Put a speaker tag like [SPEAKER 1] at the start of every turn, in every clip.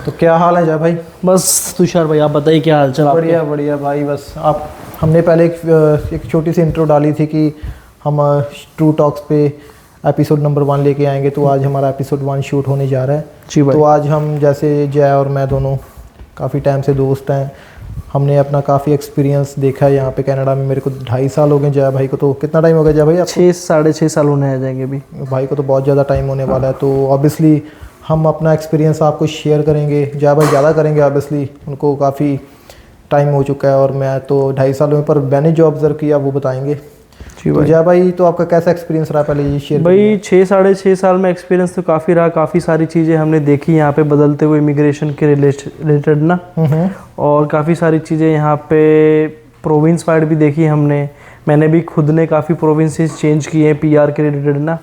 [SPEAKER 1] तो क्या हाल है जय भाई?
[SPEAKER 2] बस तुषार भाई, आप बताइए क्या हाल चाल आपके?
[SPEAKER 1] बढ़िया बढ़िया भाई। बस आप हमने पहले एक छोटी सी इंट्रो डाली थी कि हम ट्रू टॉक्स पे एपिसोड नंबर 1 लेके आएंगे, तो आज हमारा एपिसोड 1 शूट होने जा रहा है।
[SPEAKER 2] जी भाई।
[SPEAKER 1] तो आज हम, जैसे जय और मैं दोनों काफ़ी टाइम से दोस्त हैं, हमने अपना काफ़ी एक्सपीरियंस देखा है यहाँ पे कनाडा में। मेरे को 2.5 साल हो गए, जय भाई को तो कितना टाइम हो गया जय भाई आपको?
[SPEAKER 2] 6-6.5 साल होने आ जाएंगे अभी।
[SPEAKER 1] भाई को तो बहुत ज़्यादा टाइम होने वाला है। तो ऑब्वियसली हम अपना एक्सपीरियंस आपको शेयर करेंगे। जय भाई ज़्यादा करेंगे, ऑब्वियसली उनको काफ़ी टाइम हो चुका है और मैं तो 2.5 साल में, पर मैंने जो ऑब्जर्व किया वो बताएंगे। तो जय भाई, तो आपका कैसा एक्सपीरियंस रहा, पहले ये शेयर
[SPEAKER 2] भाई 6-6.5 साल में एक्सपीरियंस तो काफ़ी रहा। काफ़ी सारी चीज़ें हमने देखी यहाँ पे बदलते हुए इमिग्रेशन के रिलेटेड ना, और काफ़ी सारी चीज़ें यहाँ पे प्रोविंस वाइड भी देखी हमने। मैंने भी खुद ने काफ़ी प्रोविंसेस चेंज किए हैं पीआर के रिलेटेड ना।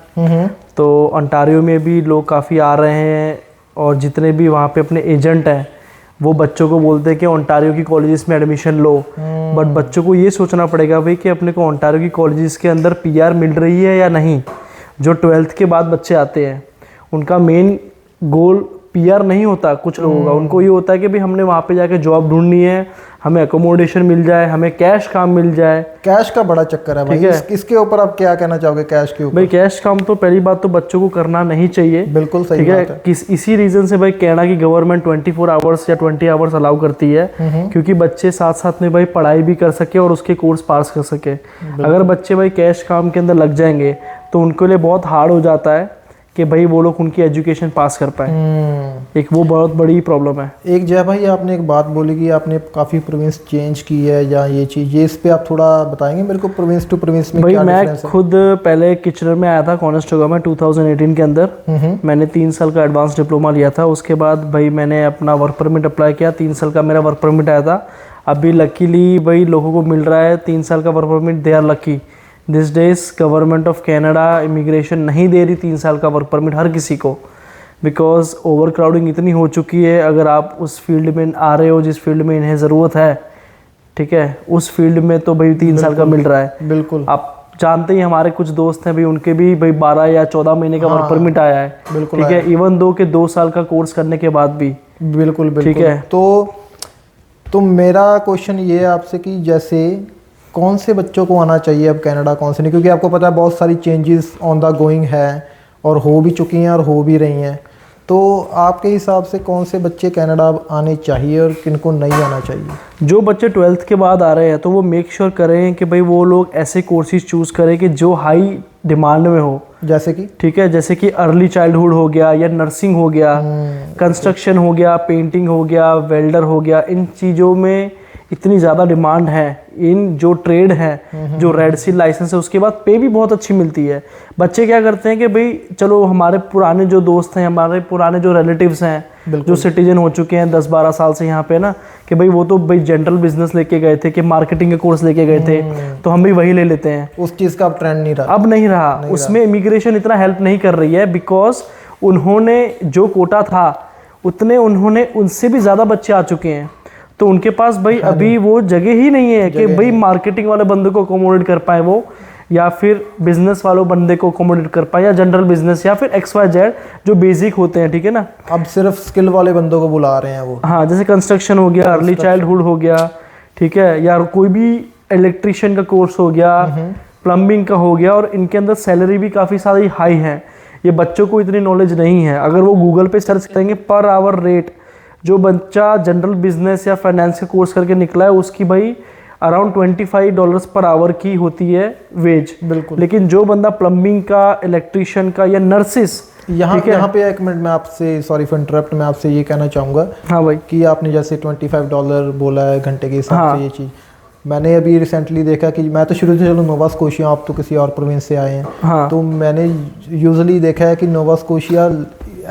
[SPEAKER 2] तो ओंटारियो में भी लोग काफ़ी आ रहे हैं, और जितने भी वहाँ पे अपने एजेंट हैं वो बच्चों को बोलते हैं कि ओंटारियो की कॉलेजेस में एडमिशन लो। बट बच्चों को ये सोचना पड़ेगा भाई कि अपने को ओंटारियो की कॉलेजेस के अंदर पीआर मिल रही है या नहीं। जो 12th के बाद बच्चे आते हैं उनका मेन गोल पीआर नहीं होता कुछ लोगों का। उनको ये होता है कि भाई हमने वहाँ पे जाके जॉब ढूंढनी है, हमें एकोमोडेशन मिल जाए, हमें कैश काम मिल जाए।
[SPEAKER 1] कैश का बड़ा चक्कर है भाई। इसके ऊपर आप क्या कहना चाहोगे कैश के ऊपर?
[SPEAKER 2] भाई कैश काम तो पहली बात तो बच्चों को करना नहीं चाहिए।
[SPEAKER 1] बिल्कुल सही बात है।
[SPEAKER 2] इसी रीजन से भाई कनाडा की गवर्नमेंट 24 आवर्स या 20 आवर्स अलाउ करती है, क्योंकि बच्चे साथ साथ में भाई पढ़ाई भी कर सके और उसके कोर्स पास कर सके। अगर बच्चे भाई कैश काम के अंदर लग जाएंगे तो उनके लिए बहुत हार्ड हो जाता है कि भाई वो लोग उनकी एजुकेशन पास कर पाए। एक वो बहुत बड़ी प्रॉब्लम है। एक
[SPEAKER 1] जय भाई, आपने एक बात बोली कि आपने काफ़ी प्रोविंस चेंज की है या ये चीज़, ये इस पे आप थोड़ा बताएंगे मेरे को, प्रोविंस टू प्रोविंस में
[SPEAKER 2] भाई
[SPEAKER 1] क्या
[SPEAKER 2] मैं
[SPEAKER 1] डिफरेंस है?
[SPEAKER 2] खुद पहले किचनर में आया था कॉनेस्टोगा में 2018 के अंदर। मैंने 3 साल का एडवांस डिप्लोमा लिया था। उसके बाद भाई मैंने अपना वर्क परमिट अप्लाई किया। 3 साल का मेरा वर्क परमिट आया था। अभी लकीली भाई लोगों को मिल रहा है 3 साल का work permit. They are lucky this days. Government of Canada immigration नहीं दे रही 3 साल का वर्क परमिट हर किसी को, बिकॉज ओवर क्राउडिंग इतनी हो चुकी है। अगर आप उस फील्ड में आ रहे हो जिस फील्ड में इन्हें ज़रूरत है, ठीक है, उस फील्ड में तो भाई 3 साल का मिल रहा है।
[SPEAKER 1] बिल्कुल।
[SPEAKER 2] आप जानते ही हमारे कुछ दोस्त हैं भाई, उनके भी भाई 12 या 14 महीने का वर्क परमिट आया है।
[SPEAKER 1] बिल्कुल,
[SPEAKER 2] ठीक है, इवन दो के 2 साल का कोर्स करने के बाद भी।
[SPEAKER 1] बिल्कुल बिल्कुल।
[SPEAKER 2] ठीक है,
[SPEAKER 1] तो मेरा क्वेश्चन ये है आपसे कि जैसे कौन से बच्चों को आना चाहिए अब कनाडा, कौन से नहीं? क्योंकि आपको पता है बहुत सारी चेंजेस ऑन द गोइंग है और हो भी चुकी हैं और हो भी रही हैं। तो आपके हिसाब से कौन से बच्चे कनाडा आने चाहिए और किनको नहीं आना चाहिए?
[SPEAKER 2] जो बच्चे 12th के बाद आ रहे हैं तो वो मेक श्योर करें कि भाई वो लोग ऐसे कोर्सेज चूज़ करें कि जो हाई डिमांड में हो।
[SPEAKER 1] जैसे कि,
[SPEAKER 2] ठीक है, जैसे कि अर्ली चाइल्डहुड हो गया, या नर्सिंग हो गया, कंस्ट्रक्शन हो गया, पेंटिंग हो गया, वेल्डर हो गया। इन चीज़ों में इतनी ज़्यादा डिमांड है। इन जो ट्रेड है, जो रेड सील लाइसेंस है, उसके बाद पे भी बहुत अच्छी मिलती है। बच्चे क्या करते हैं कि भाई चलो हमारे पुराने जो दोस्त हैं, हमारे पुराने जो रिलेटिव्स हैं, जो सिटीजन हो चुके हैं 10-12 साल से यहाँ पे ना, कि भाई वो तो भाई जनरल बिजनेस लेके गए थे, कि मार्केटिंग के कोर्स लेके गए थे, तो हम भी वही ले लेते हैं।
[SPEAKER 1] उस चीज़ का अब ट्रेंड नहीं रहा।
[SPEAKER 2] अब नहीं रहा। उसमें इमिग्रेशन इतना हेल्प नहीं कर रही है, बिकॉज उन्होंने जो कोटा था उतने उन्होंने उनसे भी ज़्यादा बच्चे आ चुके हैं। तो उनके पास भाई अभी वो जगह ही नहीं है कि भाई मार्केटिंग वाले बंदे को अकोमोडेट कर पाए वो, या फिर बिजनेस वालों बंदे को अकोमोडेट कर पाए, या जनरल बिजनेस, या फिर XYZ जो बेसिक होते हैं। ठीक है ना,
[SPEAKER 1] अब सिर्फ स्किल वाले बंदों को बुला रहे हैं वो।
[SPEAKER 2] हाँ, जैसे कंस्ट्रक्शन हो गया, अर्ली चाइल्डहुड हो गया, ठीक है, या कोई भी इलेक्ट्रिशियन का कोर्स हो गया, प्लम्बिंग का हो गया, और इनके अंदर सैलरी भी काफ़ी सारी हाई है। ये बच्चों को इतनी नॉलेज नहीं है। अगर वो गूगल पे सर्च करेंगे पर आवर रेट, जो बच्चा जनरल बिजनेस या फाइनेंस का कोर्स करके निकला है उसकी भाई अराउंड $25 पर आवर की होती है वेज।
[SPEAKER 1] बिल्कुल।
[SPEAKER 2] लेकिन जो बंदा प्लम्बिंग का, इलेक्ट्रिशियन का, या नर्सिस,
[SPEAKER 1] यहाँ पे एक मिनट में आपसे, सॉरी फॉर इंटरप्ट, मैं आपसे ये कहना चाहूँगा।
[SPEAKER 2] हाँ भाई,
[SPEAKER 1] कि आपने जैसे $25 बोला है घंटे के हिसाब से, ये चीज़ मैंने अभी रिसेंटली देखा कि मैं तो शुरू से, चलो नोवा स्कोशिया, आप तो किसी और प्रोविंस से आए हैं।
[SPEAKER 2] हाँ।
[SPEAKER 1] तो मैंने यूजुअली देखा है कि Nova Scotia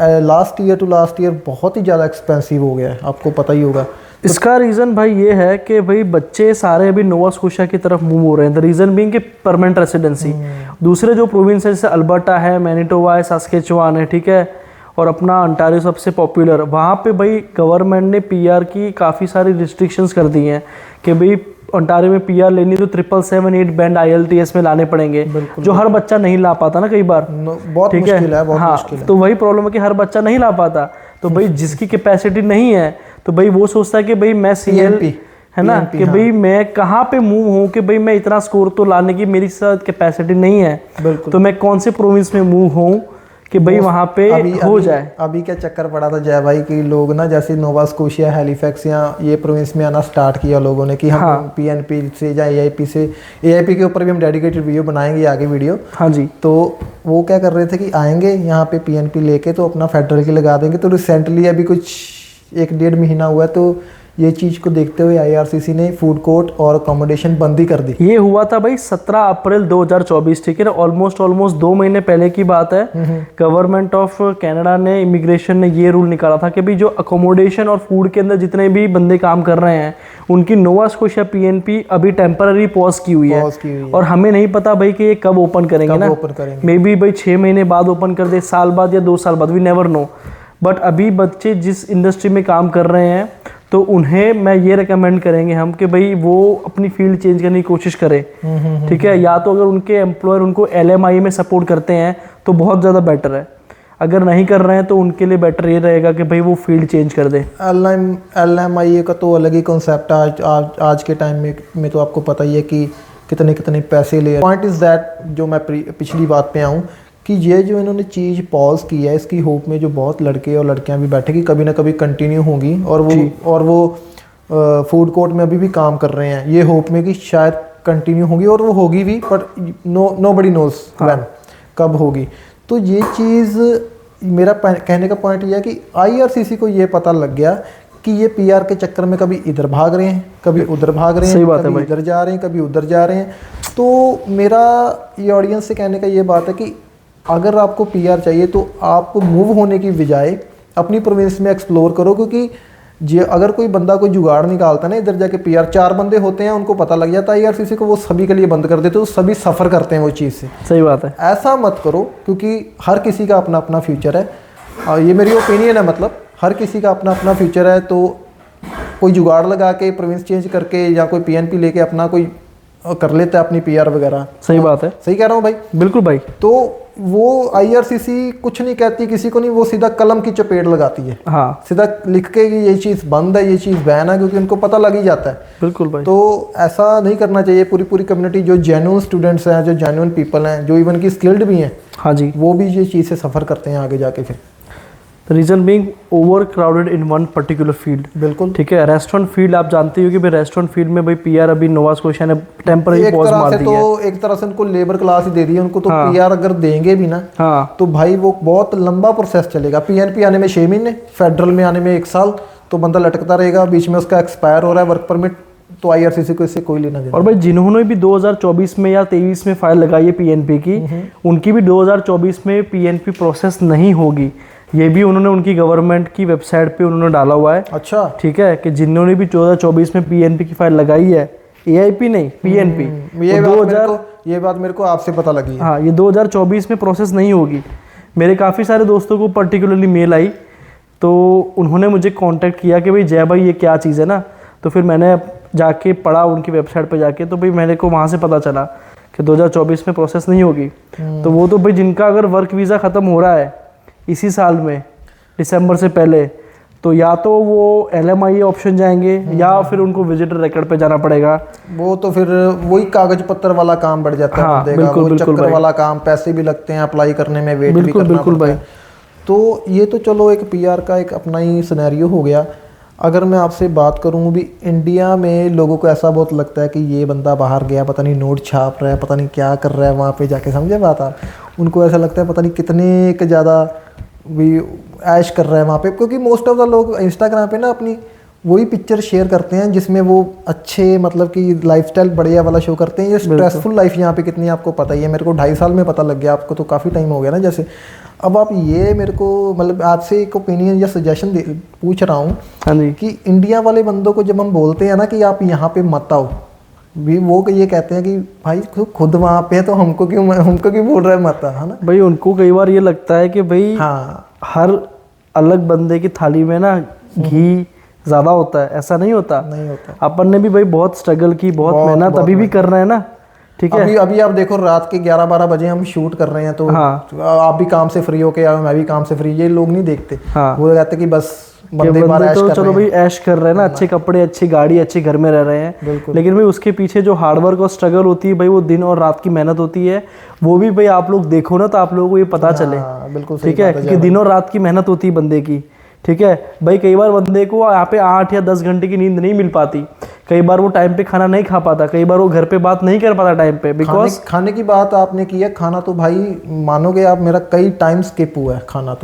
[SPEAKER 1] last year to last year बहुत ही ज़्यादा एक्सपेंसिव हो गया है, आपको पता ही होगा।
[SPEAKER 2] इसका रीज़न भाई ये है कि भाई बच्चे सारे अभी नोवा स्कोशिया की तरफ मूव हो रहे हैं। द रीज़न बीइंग कि परमानेंट रेसिडेंसी। दूसरे जो प्रोविंस है जैसे अल्बर्टा है, मैनिटोबा है, सास्केचुआन है, ठीक है, और अपना अंटारियो सबसे पॉपुलर, वहाँ पे भाई गवर्नमेंट ने पीआर की काफ़ी सारी रिस्ट्रिक्शंस कर दी हैं कि भाई ओंटारियो में पीआर लेनी तो 777-8 बैंड IELTS में लाने पड़ेंगे, जो हर बच्चा नहीं ला पाता ना कई बार।
[SPEAKER 1] बहुत
[SPEAKER 2] ठीक
[SPEAKER 1] मुश्किल है, बहुत
[SPEAKER 2] हाँ,
[SPEAKER 1] मुश्किल है।
[SPEAKER 2] तो वही प्रॉब्लम है कि हर बच्चा नहीं ला पाता, तो भाई जिसकी कैपेसिटी नहीं है तो भाई वो सोचता है कि भाई मैं CL है ना, कि भाई मैं कहाँ पे मूव हूँ, कि भाई मैं इतना स्कोर तो लाने की मेरी साथ कैपेसिटी नहीं है, तो मैं कौन से प्रोविंस में मूव हूँ कि भाई वहाँ पे हो जाए।
[SPEAKER 1] अभी क्या चक्कर पड़ा था जय भाई कि लोग ना जैसे नोवा स्कोशिया, हैलिफैक्स या ये प्रोविंस में आना स्टार्ट किया लोगों ने कि हम PNP से या AIP से, AIP के ऊपर भी हम डेडिकेटेड वीडियो बनाएंगे आगे वीडियो।
[SPEAKER 2] हाँ जी।
[SPEAKER 1] तो वो क्या कर रहे थे कि आएंगे यहाँ पे PNP लेके तो अपना फेडरल की लगा देंगे। तो रिसेंटली अभी कुछ 1-1.5 महीना हुआ है, तो ये चीज़ को देखते हुए IRCC ने फूड कोर्ट और अकोमोडेशन बंद ही कर दी।
[SPEAKER 2] ये हुआ था भाई 17 अप्रैल 2024, ठीक है ना, ऑलमोस्ट 2 महीने पहले की बात है। गवर्नमेंट ऑफ कनाडा ने, इमिग्रेशन ने ये रूल निकाला था कि भाई जो अकोमोडेशन और फूड के अंदर जितने भी बंदे काम कर रहे हैं उनकी नोवा स्कोशिया PNP अभी टेम्पररी पॉज की हुई है, और हमें नहीं पता भाई कि ये कब ओपन करेंगे ना, मे बी भाई 6 महीने बाद ओपन कर दे, साल बाद या 2 साल बाद, वी नेवर नो। बट अभी बच्चे जिस इंडस्ट्री में काम कर रहे हैं तो उन्हें मैं ये रेकमेंड करेंगे हम कि भाई वो अपनी फील्ड चेंज करने की कोशिश करें, ठीक है। या तो अगर उनके एम्प्लॉयर उनको LMI में सपोर्ट करते हैं तो बहुत ज़्यादा बेटर है, अगर नहीं कर रहे हैं तो उनके लिए बेटर ये रहेगा कि भाई वो फील्ड चेंज कर दें।
[SPEAKER 1] LMI का तो अलग ही कॉन्सेप्ट है आज के टाइम में तो आपको पता ही है कि कितने कितने पैसे ले। पॉइंट इज़ दैट, जो मैं पिछली बात पे आऊँ कि ये जो इन्होंने चीज़ पॉज की है, इसकी होप में जो बहुत लड़के और लड़कियां भी बैठे कि कभी ना कभी कंटिन्यू होंगी, और वो फूड कोर्ट में अभी भी काम कर रहे हैं ये होप में कि शायद कंटिन्यू होगी, और वो होगी भी, बट नोबडी नोज व्हेन, कब होगी। तो ये चीज़ मेरा कहने का पॉइंट ये है कि IRCC को ये पता लग गया कि ये PR के चक्कर में कभी इधर भाग रहे हैं, कभी उधर भाग रहे हैं, कभी इधर जा रहे हैं, कभी उधर जा रहे हैं। तो मेरा ये ऑडियंस से कहने का ये बात है कि अगर आपको PR चाहिए तो आप मूव होने की बजाय अपनी प्रोविंस में एक्सप्लोर करो, क्योंकि अगर कोई बंदा कोई जुगाड़ निकालता है ना इधर जाके PR, 4 बंदे होते हैं उनको पता लग जाता है IRCC को, वो सभी के लिए बंद कर देते, तो सभी सफ़र करते हैं वो चीज़ से।
[SPEAKER 2] सही बात है,
[SPEAKER 1] ऐसा मत करो, क्योंकि हर किसी का अपना अपना फ्यूचर है। ये मेरी ओपिनियन है, मतलब हर किसी का अपना अपना फ्यूचर है। तो कोई जुगाड़ लगा के प्रोविंस चेंज करके या कोई PNP लेके अपना कोई कर लेता है अपनी PR वगैरह।
[SPEAKER 2] सही बात है,
[SPEAKER 1] सही कह रहा हूँ भाई?
[SPEAKER 2] बिल्कुल भाई।
[SPEAKER 1] तो वो IRCC कुछ नहीं कहती किसी को, नहीं, वो सीधा कलम की चपेट लगाती है।
[SPEAKER 2] हाँ,
[SPEAKER 1] सीधा लिख के कि ये चीज़ बंद है, ये चीज़ बैन है, क्योंकि उनको पता लग ही जाता है।
[SPEAKER 2] बिल्कुल भाई।
[SPEAKER 1] तो ऐसा नहीं करना चाहिए। पूरी कम्युनिटी जो जेन्युइन स्टूडेंट्स हैं, जो जेन्युइन पीपल हैं, जो इवन की स्किल्ड भी हैं,
[SPEAKER 2] हाँ जी,
[SPEAKER 1] वो भी ये चीज़ से सफ़र करते हैं आगे जाके। फिर
[SPEAKER 2] reason being overcrowded in one particular field.
[SPEAKER 1] बिल्कुल
[SPEAKER 2] ठीक है, रेस्टोरेंट फील्ड आप जानते हो कि भाई रेस्टोरेंट फील्ड में भाई PR अभी नोवा स्कोशिया ने टेम्पररी पॉज मार दी है।
[SPEAKER 1] तो एक तरह से उनको लेबर क्लास ही दे दी है उनको। तो PR अगर देंगे भी ना, तो भाई वो बहुत लंबा प्रोसेस चलेगा। PNP आने में 6 महीने, फेडरल में आने में 1 साल, तो बंदा लटकता रहेगा, बीच में उसका एक्सपायर हो रहा है वर्क परमिट, तो IRCC को इससे कोई लेना देना।
[SPEAKER 2] और भाई जिन्होंने भी 2024 में या 23 में फाइल लगाई है PNP की, उनकी भी 2024 में PNP प्रोसेस नहीं होगी, ये भी उन्होंने उनकी गवर्नमेंट की वेबसाइट पे उन्होंने डाला हुआ है।
[SPEAKER 1] अच्छा, ठीक
[SPEAKER 2] है, कि जिन्होंने भी 2024 में PNP की फाइल लगाई है, AIP नहीं PNP,
[SPEAKER 1] ये बात मेरे को आपसे पता लगी है।
[SPEAKER 2] हाँ, ये 2024 में प्रोसेस नहीं होगी। मेरे काफ़ी सारे दोस्तों को पर्टिकुलरली मेल आई, तो उन्होंने मुझे कांटेक्ट किया कि भाई जय भाई ये क्या चीज़ है ना। तो फिर मैंने जाके पढ़ा उनकी वेबसाइट पे जाके, तो भाई मेरे को वहाँ से पता चला कि 2024 में प्रोसेस नहीं होगी। तो वो तो भाई जिनका अगर वर्क वीज़ा ख़त्म हो रहा है इसी साल में दिसंबर से पहले, तो या तो वो LMI ऑप्शन जाएंगे या फिर उनको विजिटर रिकॉर्ड पे जाना पड़ेगा।
[SPEAKER 1] वो तो फिर वही कागज पत्र वाला काम बढ़ जाता है।
[SPEAKER 2] हाँ, बिल्कुल,
[SPEAKER 1] वो चक्कर वाला काम, पैसे भी लगते हैं अप्लाई करने में, वेट भी करना
[SPEAKER 2] बिल्कुल भाई।
[SPEAKER 1] तो ये तो चलो एक PR का एक अपना ही सिनेरियो हो गया। अगर मैं आपसे बात करूँ भी, इंडिया में लोगों को ऐसा बहुत लगता है कि ये बंदा बाहर गया, पता नहीं नोट छाप रहा है, पता नहीं क्या कर रहा है वहाँ पे जाके, समझे बात आप? उनको ऐसा लगता है पता नहीं कितने के ज़्यादा भी ऐश कर रहा है वहाँ पे, क्योंकि मोस्ट ऑफ द लोग इंस्टाग्राम पे ना अपनी वही पिक्चर शेयर करते हैं जिसमें वो अच्छे, मतलब कि लाइफस्टाइल बढ़िया वाला शो करते हैं। ये स्ट्रेसफुल लाइफ यहाँ पे कितनी आपको पता ही है। मेरे को 2.5 साल में पता लग गया, आपको तो काफ़ी टाइम हो गया ना। जैसे अब आप ये मेरे को, मतलब आपसे एक ओपिनियन या सजेशन पूछ रहा हूँ।
[SPEAKER 2] हाँ जी,
[SPEAKER 1] कि इंडिया वाले बंदों को जब हम बोलते हैं ना कि आप यहाँ पे मत आओ, भी वो ये कहते हैं कि भाई खुद वहाँ पे है तो हमको क्यों बोल रहा है मत, है ना
[SPEAKER 2] भाई? उनको कई बार ये लगता है कि भाई
[SPEAKER 1] हाँ,
[SPEAKER 2] हर अलग बंदे की थाली में ना घी, ज़्यादा होता है, ऐसा नहीं होता।
[SPEAKER 1] नहीं होता।
[SPEAKER 2] अपन ने भी भाई बहुत स्ट्रगल की, बहुत मेहनत अभी भी कर रहे हैं ना, ठीक है।
[SPEAKER 1] अभी आप देखो रात के 11-12 बजे हम शूट कर रहे हैं, तो
[SPEAKER 2] हाँ।
[SPEAKER 1] आप भी काम से फ्री होके आओ, मैं भी काम से फ्री, ये लोग नहीं देखते।
[SPEAKER 2] हाँ।
[SPEAKER 1] वो कहते कि बस
[SPEAKER 2] कि
[SPEAKER 1] बंदे बाहर
[SPEAKER 2] बंदे
[SPEAKER 1] ऐश
[SPEAKER 2] तो
[SPEAKER 1] कर
[SPEAKER 2] चलो
[SPEAKER 1] रहे
[SPEAKER 2] भाई
[SPEAKER 1] हैं।
[SPEAKER 2] ऐश कर रहे हैं ना, अच्छे कपड़े, अच्छी गाड़ी, अच्छे घर में रह रहे हैं,
[SPEAKER 1] बिल्कुल।
[SPEAKER 2] लेकिन भाई उसके पीछे जो हार्डवर्क और स्ट्रगल होती है भाई, वो दिन और रात की मेहनत होती है, वो भी भाई आप लोग देखो ना तो आप लोगों को ये पता चले।
[SPEAKER 1] हाँ, बिल्कुल सही
[SPEAKER 2] ठीक है,
[SPEAKER 1] बात
[SPEAKER 2] क्योंकि दिन और रात की मेहनत होती है बंदे की। ठीक है भाई, कई बार बंदे को यहाँ पे 8 या 10 घंटे की नींद नहीं मिल पाती, कई बार वो टाइम पे खाना नहीं खा पाता, कई बार वो घर पे बात नहीं कर पाता टाइम पे, बिकॉज
[SPEAKER 1] खाने की बात आपने की है। खाना तो भाई मानोगे आप, मेरा कई टाइम स्किप हुआ है खाना।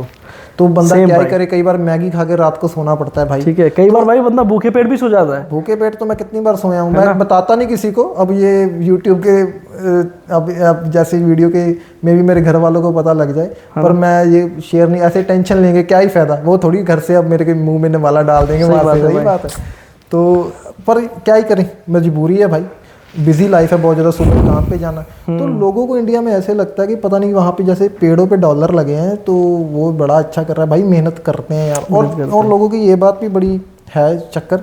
[SPEAKER 1] तो बंदा क्या ही करे, कई बार मैगी खा के रात को सोना पड़ता है भाई।
[SPEAKER 2] ठीक है, कई बार भाई बंदा भूखे पेट भी सो जाता है।
[SPEAKER 1] भूखे पेट तो मैं कितनी बार सोया हूँ, मैं बताता नहीं किसी को। अब ये यूट्यूब के अब जैसे वीडियो के में भी मेरे घर वालों को पता लग जाए, पर मैं ये शेयर नहीं, ऐसे टेंशन लेंगे क्या ही फायदा, वो थोड़ी घर से अब मेरे के मुंह में वाला डाल देंगे। सही बात है। तो पर क्या ही करें, मजबूरी है भाई, बिजी लाइफ है बहुत ज़्यादा, सुबह काम पे जाना। तो लोगों को इंडिया में ऐसे लगता है कि पता नहीं वहाँ पे जैसे पेड़ों पे डॉलर लगे हैं तो वो बड़ा अच्छा कर रहा है। भाई मेहनत करते हैं यार। और लोगों की ये बात भी बड़ी है चक्कर